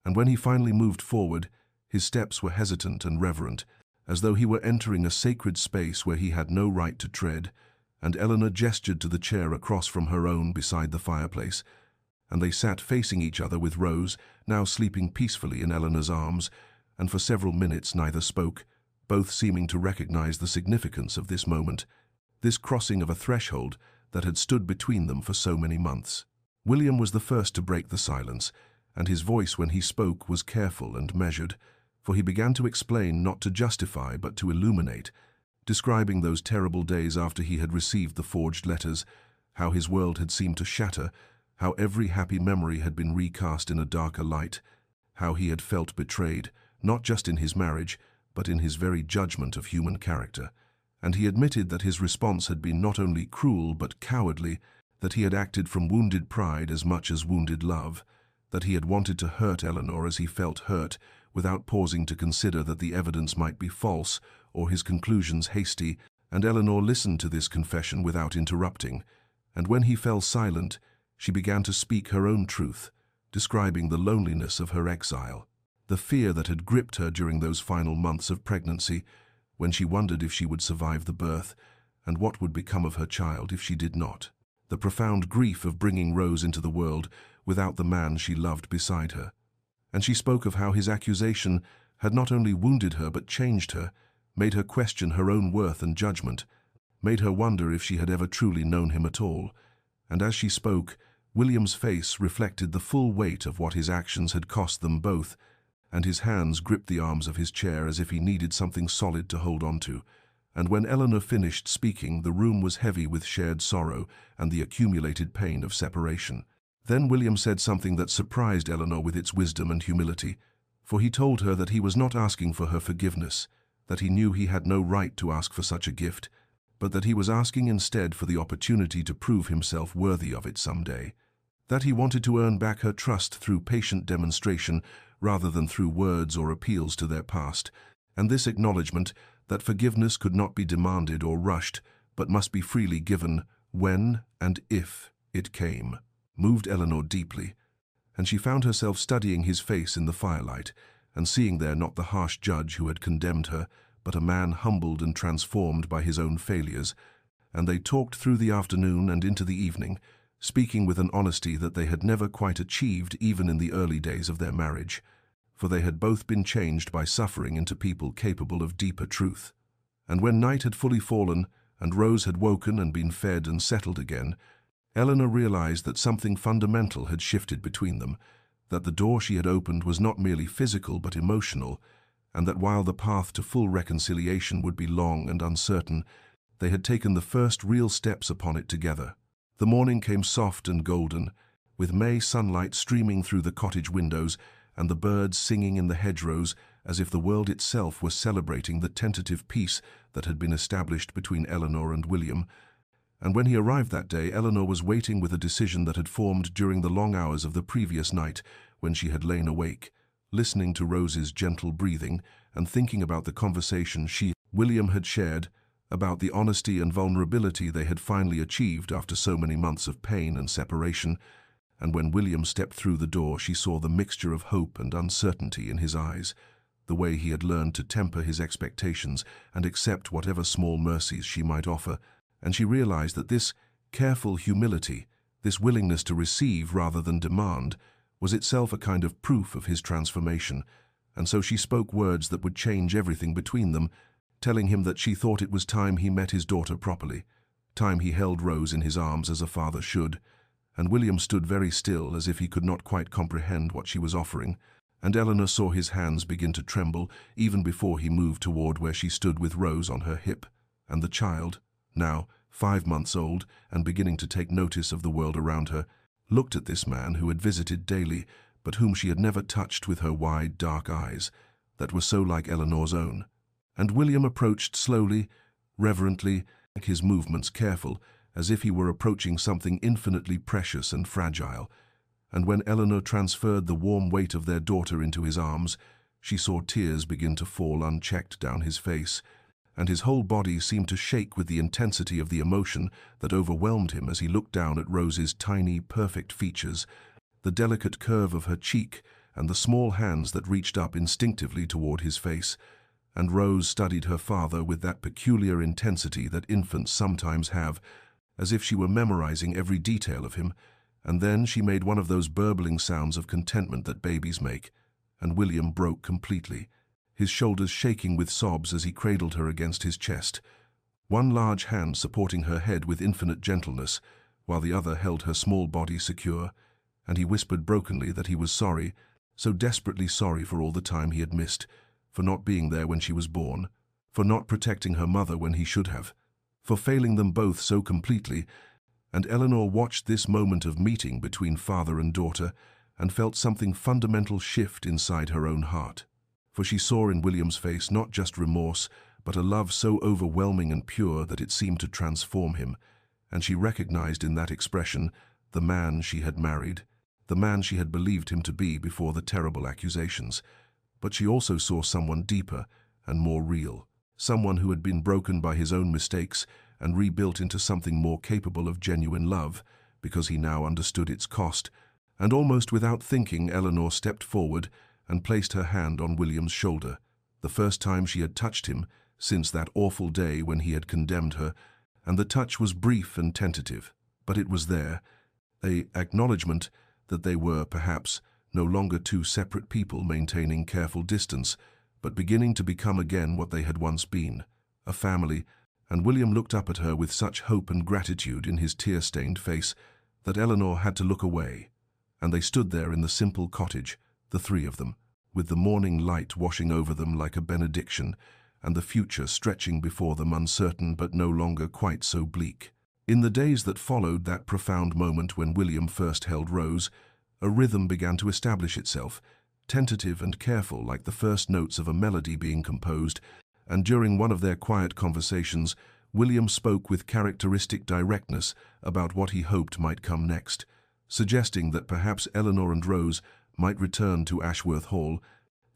And when he finally moved forward, his steps were hesitant and reverent, as though he were entering a sacred space where he had no right to tread. And Eleanor gestured to the chair across from her own beside the fireplace, and they sat facing each other with Rose, now sleeping peacefully in Eleanor's arms, and for several minutes neither spoke, both seeming to recognize the significance of this moment, this crossing of a threshold that had stood between them for so many months. William was the first to break the silence, and his voice when he spoke was careful and measured, for he began to explain, not to justify but to illuminate, describing those terrible days after he had received the forged letters, how his world had seemed to shatter, how every happy memory had been recast in a darker light, how he had felt betrayed, not just in his marriage, but in his very judgment of human character. And he admitted that his response had been not only cruel but cowardly, that he had acted from wounded pride as much as wounded love, that he had wanted to hurt Eleanor as he felt hurt, without pausing to consider that the evidence might be false or his conclusions hasty. And Eleanor listened to this confession without interrupting, and when he fell silent, she began to speak her own truth, describing the loneliness of her exile, the fear that had gripped her during those final months of pregnancy, when she wondered if she would survive the birth, and what would become of her child if she did not, the profound grief of bringing Rose into the world without the man she loved beside her. And she spoke of how his accusation had not only wounded her but changed her, made her question her own worth and judgment, made her wonder if she had ever truly known him at all. And as she spoke, William's face reflected the full weight of what his actions had cost them both, and his hands gripped the arms of his chair as if he needed something solid to hold on to. And when Eleanor finished speaking, the room was heavy with shared sorrow and the accumulated pain of separation. Then William said something that surprised Eleanor with its wisdom and humility, for he told her that he was not asking for her forgiveness, that he knew he had no right to ask for such a gift, but that he was asking instead for the opportunity to prove himself worthy of it someday, that he wanted to earn back her trust through patient demonstration rather than through words or appeals to their past, and this acknowledgement that forgiveness could not be demanded or rushed, but must be freely given when and if it came, moved Eleanor deeply, and she found herself studying his face in the firelight, and seeing there not the harsh judge who had condemned her, but a man humbled and transformed by his own failures. And they talked through the afternoon and into the evening, speaking with an honesty that they had never quite achieved even in the early days of their marriage, for they had both been changed by suffering into people capable of deeper truth. And when night had fully fallen, and Rose had woken and been fed and settled again, Eleanor realized that something fundamental had shifted between them, that the door she had opened was not merely physical but emotional, and that while the path to full reconciliation would be long and uncertain, they had taken the first real steps upon it together. The morning came soft and golden, with May sunlight streaming through the cottage windows and the birds singing in the hedgerows as if the world itself was celebrating the tentative peace that had been established between Eleanor and William. And when he arrived that day, Eleanor was waiting with a decision that had formed during the long hours of the previous night when she had lain awake, listening to Rose's gentle breathing and thinking about the conversation William had shared, about the honesty and vulnerability they had finally achieved after so many months of pain and separation. And when William stepped through the door, she saw the mixture of hope and uncertainty in his eyes, the way he had learned to temper his expectations and accept whatever small mercies she might offer. And she realized that this careful humility, this willingness to receive rather than demand, was itself a kind of proof of his transformation. And so she spoke words that would change everything between them, telling him that she thought it was time he met his daughter properly, time he held Rose in his arms as a father should, and William stood very still as if he could not quite comprehend what she was offering, and Eleanor saw his hands begin to tremble even before he moved toward where she stood with Rose on her hip, and the child, now 5 months old and beginning to take notice of the world around her, looked at this man who had visited daily but whom she had never touched with her wide, dark eyes that were so like Eleanor's own. And William approached slowly, reverently, his movements careful, as if he were approaching something infinitely precious and fragile. And when Eleanor transferred the warm weight of their daughter into his arms, she saw tears begin to fall unchecked down his face, and his whole body seemed to shake with the intensity of the emotion that overwhelmed him as he looked down at Rose's tiny, perfect features, the delicate curve of her cheek, and the small hands that reached up instinctively toward his face. And Rose studied her father with that peculiar intensity that infants sometimes have, as if she were memorizing every detail of him, and then she made one of those burbling sounds of contentment that babies make, and William broke completely, his shoulders shaking with sobs as he cradled her against his chest, one large hand supporting her head with infinite gentleness, while the other held her small body secure, and he whispered brokenly that he was sorry, so desperately sorry for all the time he had missed, for not being there when she was born, for not protecting her mother when he should have, for failing them both so completely. And Eleanor watched this moment of meeting between father and daughter and felt something fundamental shift inside her own heart. For she saw in William's face not just remorse, but a love so overwhelming and pure that it seemed to transform him, and she recognized in that expression the man she had married, the man she had believed him to be before the terrible accusations. But she also saw someone deeper and more real, someone who had been broken by his own mistakes and rebuilt into something more capable of genuine love, because he now understood its cost. And almost without thinking, Eleanor stepped forward and placed her hand on William's shoulder, the first time she had touched him since that awful day when he had condemned her, and the touch was brief and tentative, but it was there, an acknowledgement that they were, perhaps, no longer two separate people maintaining careful distance, but beginning to become again what they had once been, a family. And William looked up at her with such hope and gratitude in his tear-stained face that Eleanor had to look away, and they stood there in the simple cottage, the three of them, with the morning light washing over them like a benediction, and the future stretching before them uncertain but no longer quite so bleak. In the days that followed that profound moment when William first held Rose, a rhythm began to establish itself, tentative and careful like the first notes of a melody being composed, and during one of their quiet conversations, William spoke with characteristic directness about what he hoped might come next, suggesting that perhaps Eleanor and Rose might return to Ashworth Hall,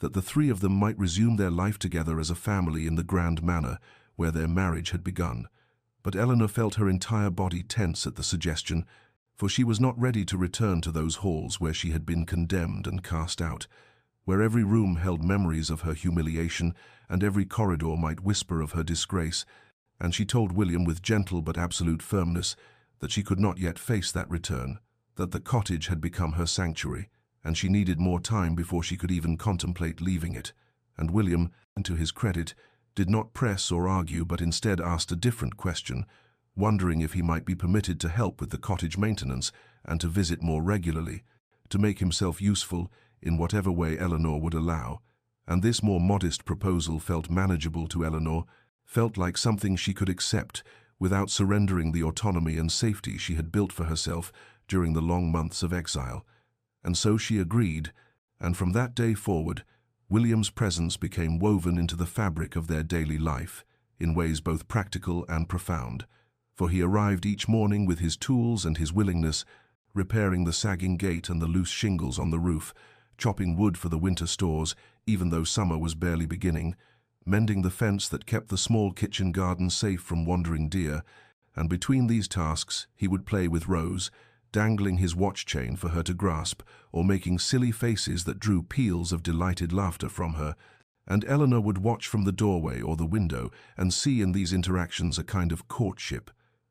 that the three of them might resume their life together as a family in the grand manor where their marriage had begun. But Eleanor felt her entire body tense at the suggestion, for she was not ready to return to those halls where she had been condemned and cast out, where every room held memories of her humiliation and every corridor might whisper of her disgrace, and she told William with gentle but absolute firmness that she could not yet face that return, that the cottage had become her sanctuary, and she needed more time before she could even contemplate leaving it. And William, to his credit, did not press or argue but instead asked a different question, wondering if he might be permitted to help with the cottage maintenance and to visit more regularly, to make himself useful in whatever way Eleanor would allow. And this more modest proposal felt manageable to Eleanor, felt like something she could accept without surrendering the autonomy and safety she had built for herself during the long months of exile. And so she agreed, and from that day forward, William's presence became woven into the fabric of their daily life, in ways both practical and profound. For he arrived each morning with his tools and his willingness, repairing the sagging gate and the loose shingles on the roof, chopping wood for the winter stores, even though summer was barely beginning, mending the fence that kept the small kitchen garden safe from wandering deer, and between these tasks he would play with Rose, dangling his watch chain for her to grasp, or making silly faces that drew peals of delighted laughter from her, and Eleanor would watch from the doorway or the window and see in these interactions a kind of courtship.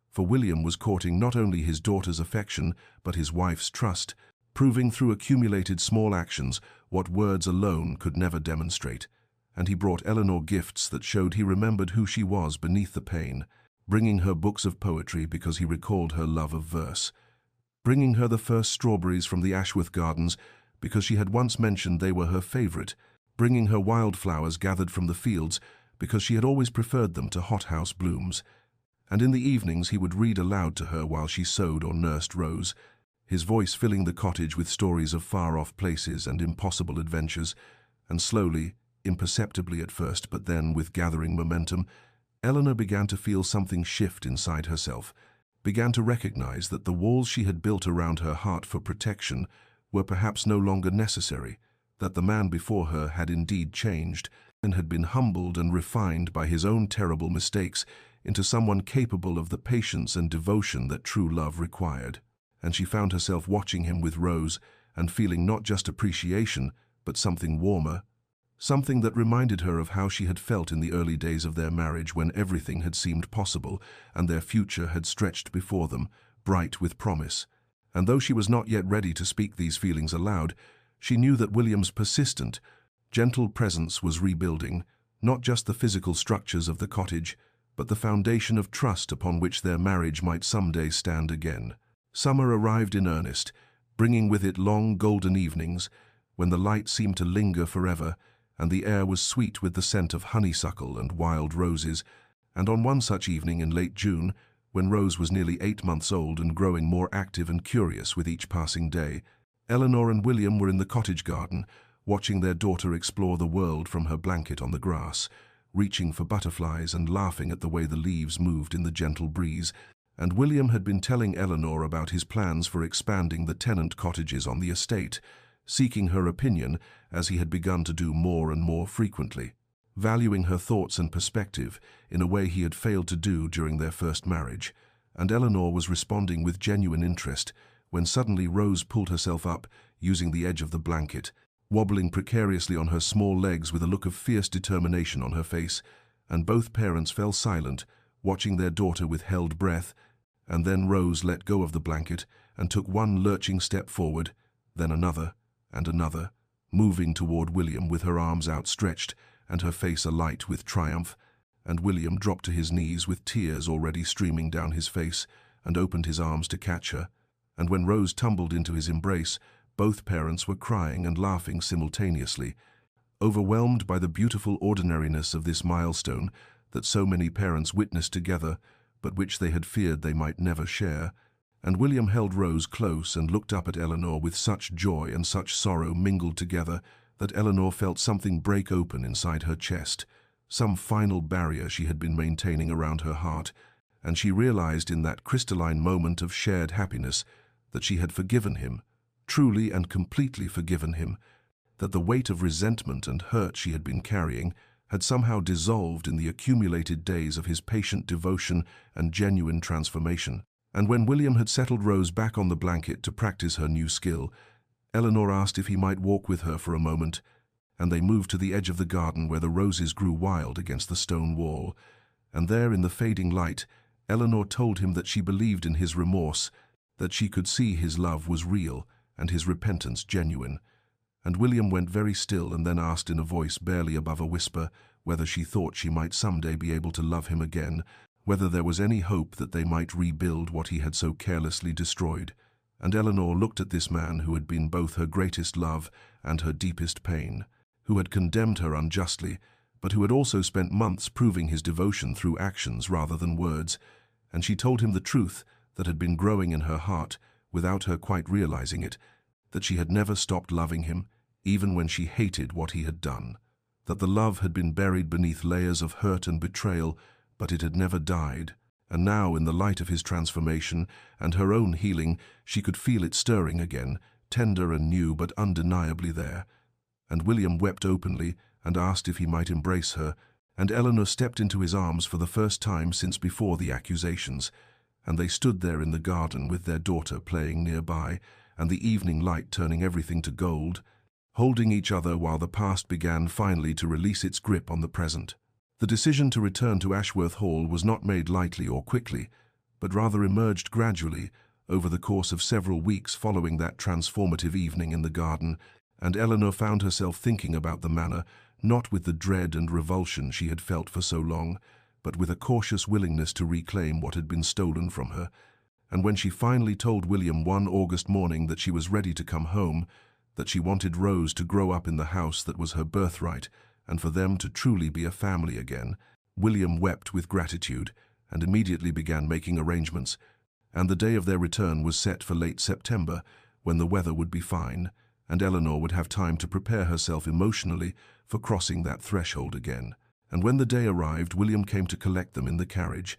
For William was courting not only his daughter's affection, but his wife's trust, proving through accumulated small actions what words alone could never demonstrate. And he brought Eleanor gifts that showed he remembered who she was beneath the pain, bringing her books of poetry because he recalled her love of verse, bringing her the first strawberries from the Ashworth Gardens because she had once mentioned they were her favorite, bringing her wildflowers gathered from the fields because she had always preferred them to hothouse blooms. And in the evenings he would read aloud to her while she sewed or nursed Rose, his voice filling the cottage with stories of far-off places and impossible adventures. And slowly, imperceptibly at first, but then with gathering momentum, Eleanor began to feel something shift inside herself, began to recognize that the walls she had built around her heart for protection were perhaps no longer necessary, that the man before her had indeed changed and had been humbled and refined by his own terrible mistakes into someone capable of the patience and devotion that true love required. And she found herself watching him with Rose and feeling not just appreciation, but something warmer, something that reminded her of how she had felt in the early days of their marriage when everything had seemed possible and their future had stretched before them, bright with promise. And though she was not yet ready to speak these feelings aloud, she knew that William's persistent, gentle presence was rebuilding, not just the physical structures of the cottage, but the foundation of trust upon which their marriage might someday stand again. Summer arrived in earnest, bringing with it long golden evenings, when the light seemed to linger forever, and the air was sweet with the scent of honeysuckle and wild roses. And on one such evening in late June, when Rose was nearly 8 months old and growing more active and curious with each passing day, Eleanor and William were in the cottage garden, watching their daughter explore the world from her blanket on the grass, reaching for butterflies and laughing at the way the leaves moved in the gentle breeze. And William had been telling Eleanor about his plans for expanding the tenant cottages on the estate, seeking her opinion as he had begun to do more and more frequently, valuing her thoughts and perspective in a way he had failed to do during their first marriage. And Eleanor was responding with genuine interest when suddenly Rose pulled herself up, using the edge of the blanket, wobbling precariously on her small legs with a look of fierce determination on her face, and both parents fell silent, watching their daughter with held breath. And then Rose let go of the blanket and took one lurching step forward, then another and another, moving toward William with her arms outstretched and her face alight with triumph. And William dropped to his knees with tears already streaming down his face and opened his arms to catch her. And when Rose tumbled into his embrace, both parents were crying and laughing simultaneously, overwhelmed by the beautiful ordinariness of this milestone that so many parents witnessed together, but which they had feared they might never share. And William held Rose close and looked up at Eleanor with such joy and such sorrow mingled together that Eleanor felt something break open inside her chest, some final barrier she had been maintaining around her heart, and she realized in that crystalline moment of shared happiness that she had forgiven him, truly and completely forgiven him, that the weight of resentment and hurt she had been carrying had somehow dissolved in the accumulated days of his patient devotion and genuine transformation. And when William had settled Rose back on the blanket to practice her new skill, Eleanor asked if he might walk with her for a moment, and they moved to the edge of the garden where the roses grew wild against the stone wall. And there in the fading light, Eleanor told him that she believed in his remorse, that she could see his love was real and his repentance genuine. And William went very still and then asked in a voice barely above a whisper whether she thought she might someday be able to love him again, whether there was any hope that they might rebuild what he had so carelessly destroyed. And Eleanor looked at this man who had been both her greatest love and her deepest pain, who had condemned her unjustly, but who had also spent months proving his devotion through actions rather than words. And she told him the truth that had been growing in her heart without her quite realizing it, that she had never stopped loving him, even when she hated what he had done, that the love had been buried beneath layers of hurt and betrayal, but it had never died. And now, in the light of his transformation and her own healing, she could feel it stirring again, tender and new but undeniably there. And William wept openly and asked if he might embrace her, and Eleanor stepped into his arms for the first time since before the accusations, and they stood there in the garden with their daughter playing nearby, and the evening light turning everything to gold, holding each other while the past began finally to release its grip on the present. The decision to return to Ashworth Hall was not made lightly or quickly, but rather emerged gradually over the course of several weeks following that transformative evening in the garden, and Eleanor found herself thinking about the manor, not with the dread and revulsion she had felt for so long, but with a cautious willingness to reclaim what had been stolen from her. And when she finally told William one August morning that she was ready to come home, that she wanted Rose to grow up in the house that was her birthright, and for them to truly be a family again, William wept with gratitude and immediately began making arrangements, and the day of their return was set for late September, when the weather would be fine, and Eleanor would have time to prepare herself emotionally for crossing that threshold again. And when the day arrived, William came to collect them in the carriage,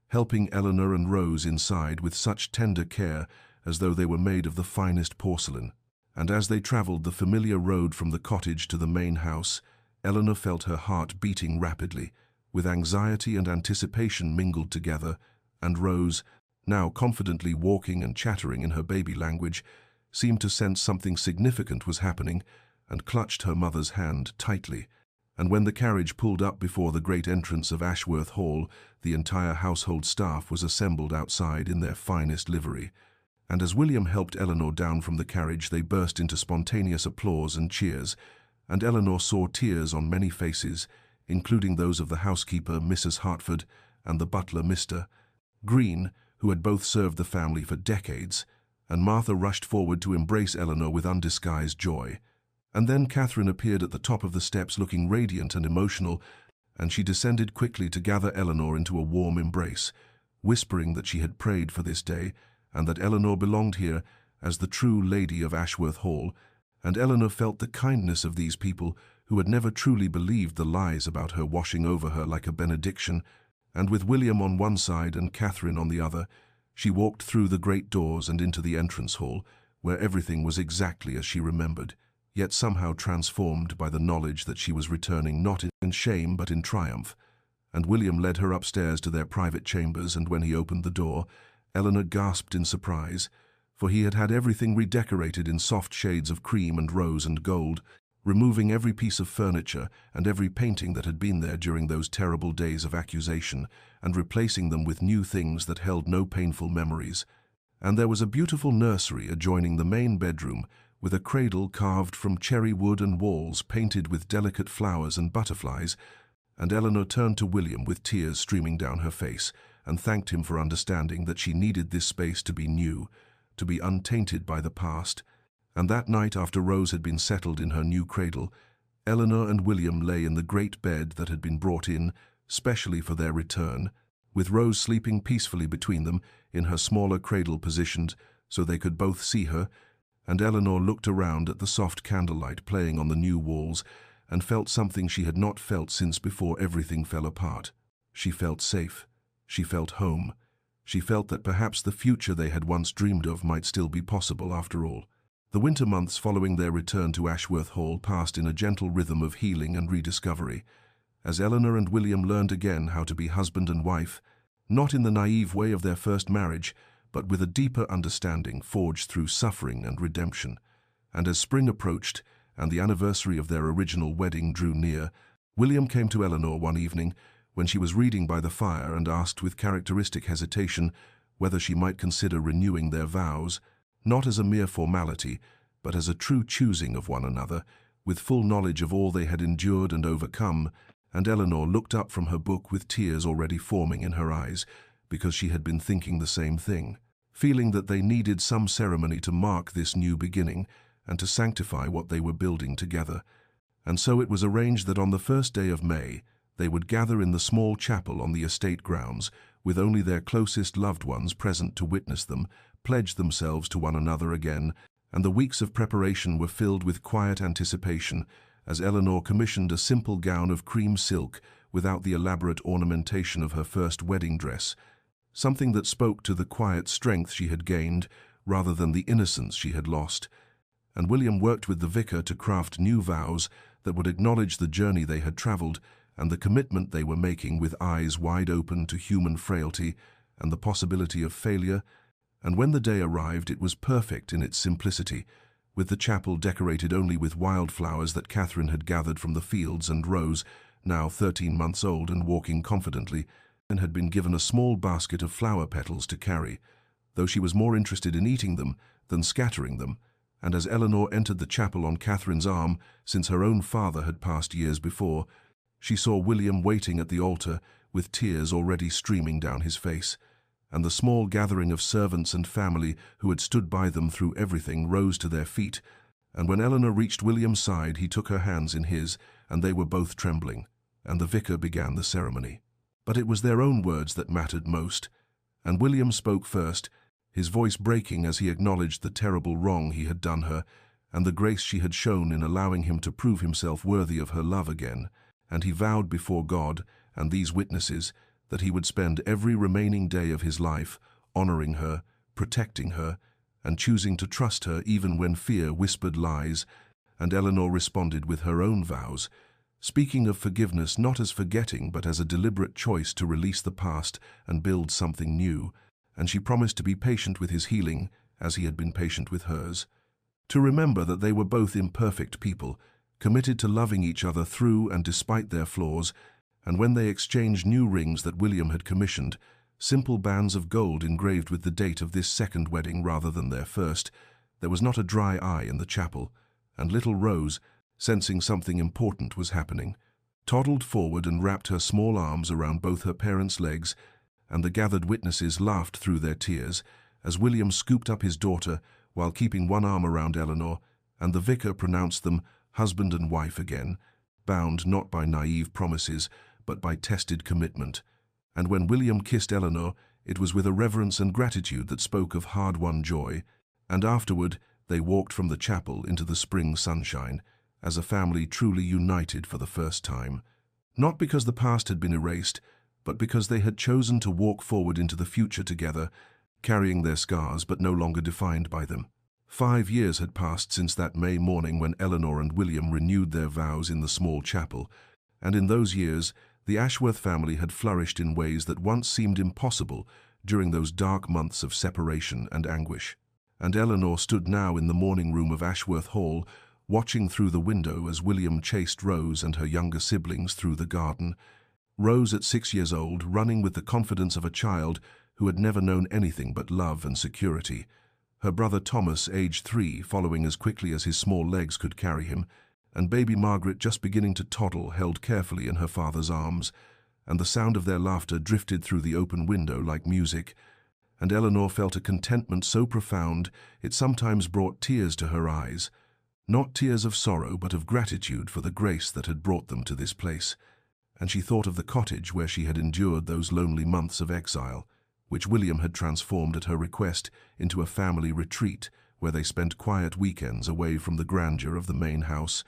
helping Eleanor and Rose inside with such tender care as though they were made of the finest porcelain. And as they travelled the familiar road from the cottage to the main house, Eleanor felt her heart beating rapidly, with anxiety and anticipation mingled together, and Rose, now confidently walking and chattering in her baby language, seemed to sense something significant was happening and clutched her mother's hand tightly. And when the carriage pulled up before the great entrance of Ashworth Hall, the entire household staff was assembled outside in their finest livery. And as William helped Eleanor down from the carriage, they burst into spontaneous applause and cheers, and Eleanor saw tears on many faces, including those of the housekeeper, Mrs. Hartford, and the butler, Mr. Green, who had both served the family for decades, and Martha rushed forward to embrace Eleanor with undisguised joy. And then Catherine appeared at the top of the steps looking radiant and emotional, and she descended quickly to gather Eleanor into a warm embrace, whispering that she had prayed for this day, and that Eleanor belonged here as the true lady of Ashworth Hall, and Eleanor felt the kindness of these people who had never truly believed the lies about her washing over her like a benediction, and with William on one side and Catherine on the other, she walked through the great doors and into the entrance hall, where everything was exactly as she remembered, yet somehow transformed by the knowledge that she was returning not in shame but in triumph. And William led her upstairs to their private chambers, and when he opened the door, Eleanor gasped in surprise, for he had had everything redecorated in soft shades of cream and rose and gold, removing every piece of furniture and every painting that had been there during those terrible days of accusation, and replacing them with new things that held no painful memories. And there was a beautiful nursery adjoining the main bedroom, with a cradle carved from cherry wood and walls painted with delicate flowers and butterflies, and Eleanor turned to William with tears streaming down her face, and thanked him for understanding that she needed this space to be new, to be untainted by the past. And that night, after Rose had been settled in her new cradle, Eleanor and William lay in the great bed that had been brought in specially for their return, with Rose sleeping peacefully between them in her smaller cradle positioned so they could both see her, and Eleanor looked around at the soft candlelight playing on the new walls and felt something she had not felt since before everything fell apart. She felt safe. She felt home. She felt that perhaps the future they had once dreamed of might still be possible after all. The winter months following their return to Ashworth Hall passed in a gentle rhythm of healing and rediscovery, as Eleanor and William learned again how to be husband and wife, not in the naive way of their first marriage, but with a deeper understanding forged through suffering and redemption. And as spring approached and the anniversary of their original wedding drew near, William came to Eleanor one evening when she was reading by the fire and asked with characteristic hesitation whether she might consider renewing their vows, not as a mere formality, but as a true choosing of one another, with full knowledge of all they had endured and overcome. And Eleanor looked up from her book with tears already forming in her eyes, because she had been thinking the same thing, feeling that they needed some ceremony to mark this new beginning and to sanctify what they were building together. And so it was arranged that on the first day of May, they would gather in the small chapel on the estate grounds, with only their closest loved ones present to witness them, pledge themselves to one another again, and the weeks of preparation were filled with quiet anticipation, as Eleanor commissioned a simple gown of cream silk without the elaborate ornamentation of her first wedding dress, something that spoke to the quiet strength she had gained rather than the innocence she had lost. And William worked with the vicar to craft new vows that would acknowledge the journey they had travelled and the commitment they were making, with eyes wide open to human frailty and the possibility of failure. And when the day arrived, it was perfect in its simplicity, with the chapel decorated only with wildflowers that Catherine had gathered from the fields, and Rose, now 13 months old and walking confidently, and had been given a small basket of flower petals to carry, though she was more interested in eating them than scattering them. And as Eleanor entered the chapel on Catherine's arm, since her own father had passed years before, she saw William waiting at the altar with tears already streaming down his face, and the small gathering of servants and family who had stood by them through everything rose to their feet, and when Eleanor reached William's side, he took her hands in his, and they were both trembling, and the vicar began the ceremony. But it was their own words that mattered most, and William spoke first, his voice breaking as he acknowledged the terrible wrong he had done her, and the grace she had shown in allowing him to prove himself worthy of her love again, and he vowed before God and these witnesses that he would spend every remaining day of his life honoring her, protecting her, and choosing to trust her even when fear whispered lies. And Eleanor responded with her own vows, speaking of forgiveness not as forgetting but as a deliberate choice to release the past and build something new, and she promised to be patient with his healing as he had been patient with hers. To remember that they were both imperfect people, committed to loving each other through and despite their flaws, and when they exchanged new rings that William had commissioned, simple bands of gold engraved with the date of this second wedding rather than their first, there was not a dry eye in the chapel, and little Rose, sensing something important was happening, toddled forward and wrapped her small arms around both her parents' legs, and the gathered witnesses laughed through their tears as William scooped up his daughter while keeping one arm around Eleanor, and the vicar pronounced them husband and wife again, bound not by naive promises, but by tested commitment. And when William kissed Eleanor, it was with a reverence and gratitude that spoke of hard-won joy, and afterward they walked from the chapel into the spring sunshine, as a family truly united for the first time. Not because the past had been erased, but because they had chosen to walk forward into the future together, carrying their scars but no longer defined by them. 5 years had passed since that May morning when Eleanor and William renewed their vows in the small chapel, and in those years the Ashworth family had flourished in ways that once seemed impossible during those dark months of separation and anguish. And Eleanor stood now in the morning room of Ashworth Hall, watching through the window as William chased Rose and her younger siblings through the garden. Rose, at 6 years old, running with the confidence of a child who had never known anything but love and security. Her brother Thomas, aged 3, following as quickly as his small legs could carry him, and baby Margaret just beginning to toddle, held carefully in her father's arms, and the sound of their laughter drifted through the open window like music, and Eleanor felt a contentment so profound it sometimes brought tears to her eyes, not tears of sorrow but of gratitude for the grace that had brought them to this place, and she thought of the cottage where she had endured those lonely months of exile, which William had transformed at her request into a family retreat where they spent quiet weekends away from the grandeur of the main house,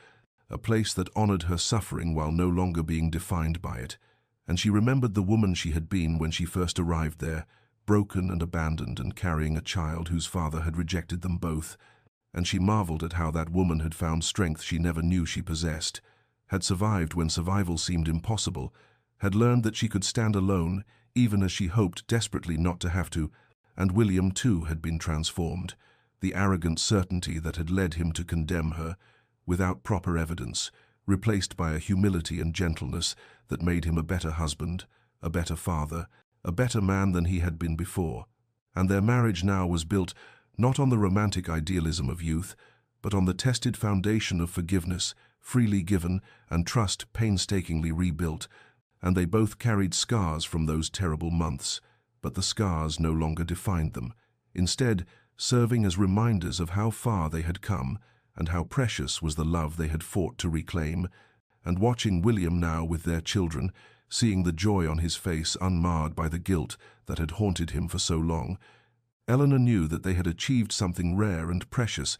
a place that honored her suffering while no longer being defined by it. And she remembered the woman she had been when she first arrived there, broken and abandoned and carrying a child whose father had rejected them both, and she marveled at how that woman had found strength she never knew she possessed, had survived when survival seemed impossible, had learned that she could stand alone even as she hoped desperately not to have to, and William too had been transformed, the arrogant certainty that had led him to condemn her, without proper evidence, replaced by a humility and gentleness that made him a better husband, a better father, a better man than he had been before. And their marriage now was built not on the romantic idealism of youth, but on the tested foundation of forgiveness, freely given, and trust painstakingly rebuilt, and they both carried scars from those terrible months, but the scars no longer defined them, instead serving as reminders of how far they had come and how precious was the love they had fought to reclaim. And watching William now with their children, seeing the joy on his face unmarred by the guilt that had haunted him for so long, Eleanor knew that they had achieved something rare and precious.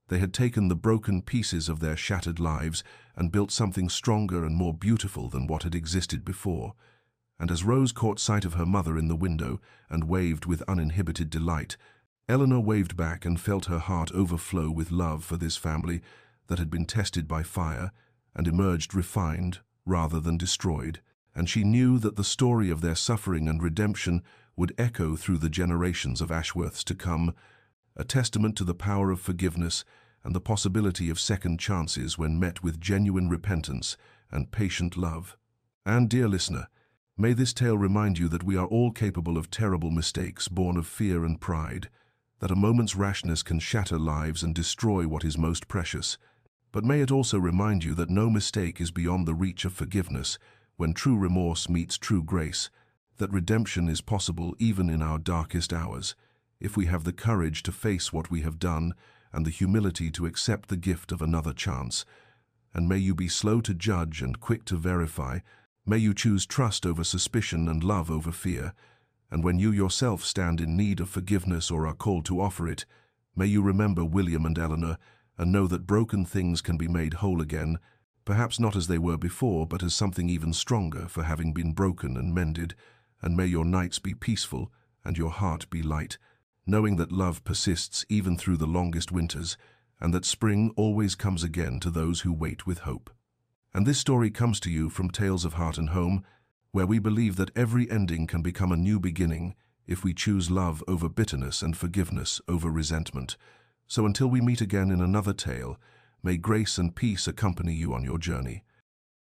They had taken the broken pieces of their shattered lives and built something stronger and more beautiful than what had existed before. And as Rose caught sight of her mother in the window and waved with uninhibited delight, Eleanor waved back and felt her heart overflow with love for this family that had been tested by fire and emerged refined rather than destroyed. And she knew that the story of their suffering and redemption would echo through the generations of Ashworths to come, a testament to the power of forgiveness and the possibility of second chances when met with genuine repentance and patient love. And, dear listener, may this tale remind you that we are all capable of terrible mistakes born of fear and pride, that a moment's rashness can shatter lives and destroy what is most precious. But may it also remind you that no mistake is beyond the reach of forgiveness when true remorse meets true grace, that redemption is possible even in our darkest hours, if we have the courage to face what we have done and the humility to accept the gift of another chance. And may you be slow to judge and quick to verify. May you choose trust over suspicion and love over fear. And when you yourself stand in need of forgiveness or are called to offer it, may you remember William and Eleanor and know that broken things can be made whole again, perhaps not as they were before, but as something even stronger for having been broken and mended. And may your nights be peaceful and your heart be light, knowing that love persists even through the longest winters, and that spring always comes again to those who wait with hope. And this story comes to you from Tales of Heart and Home, where we believe that every ending can become a new beginning if we choose love over bitterness and forgiveness over resentment. So until we meet again in another tale, may grace and peace accompany you on your journey.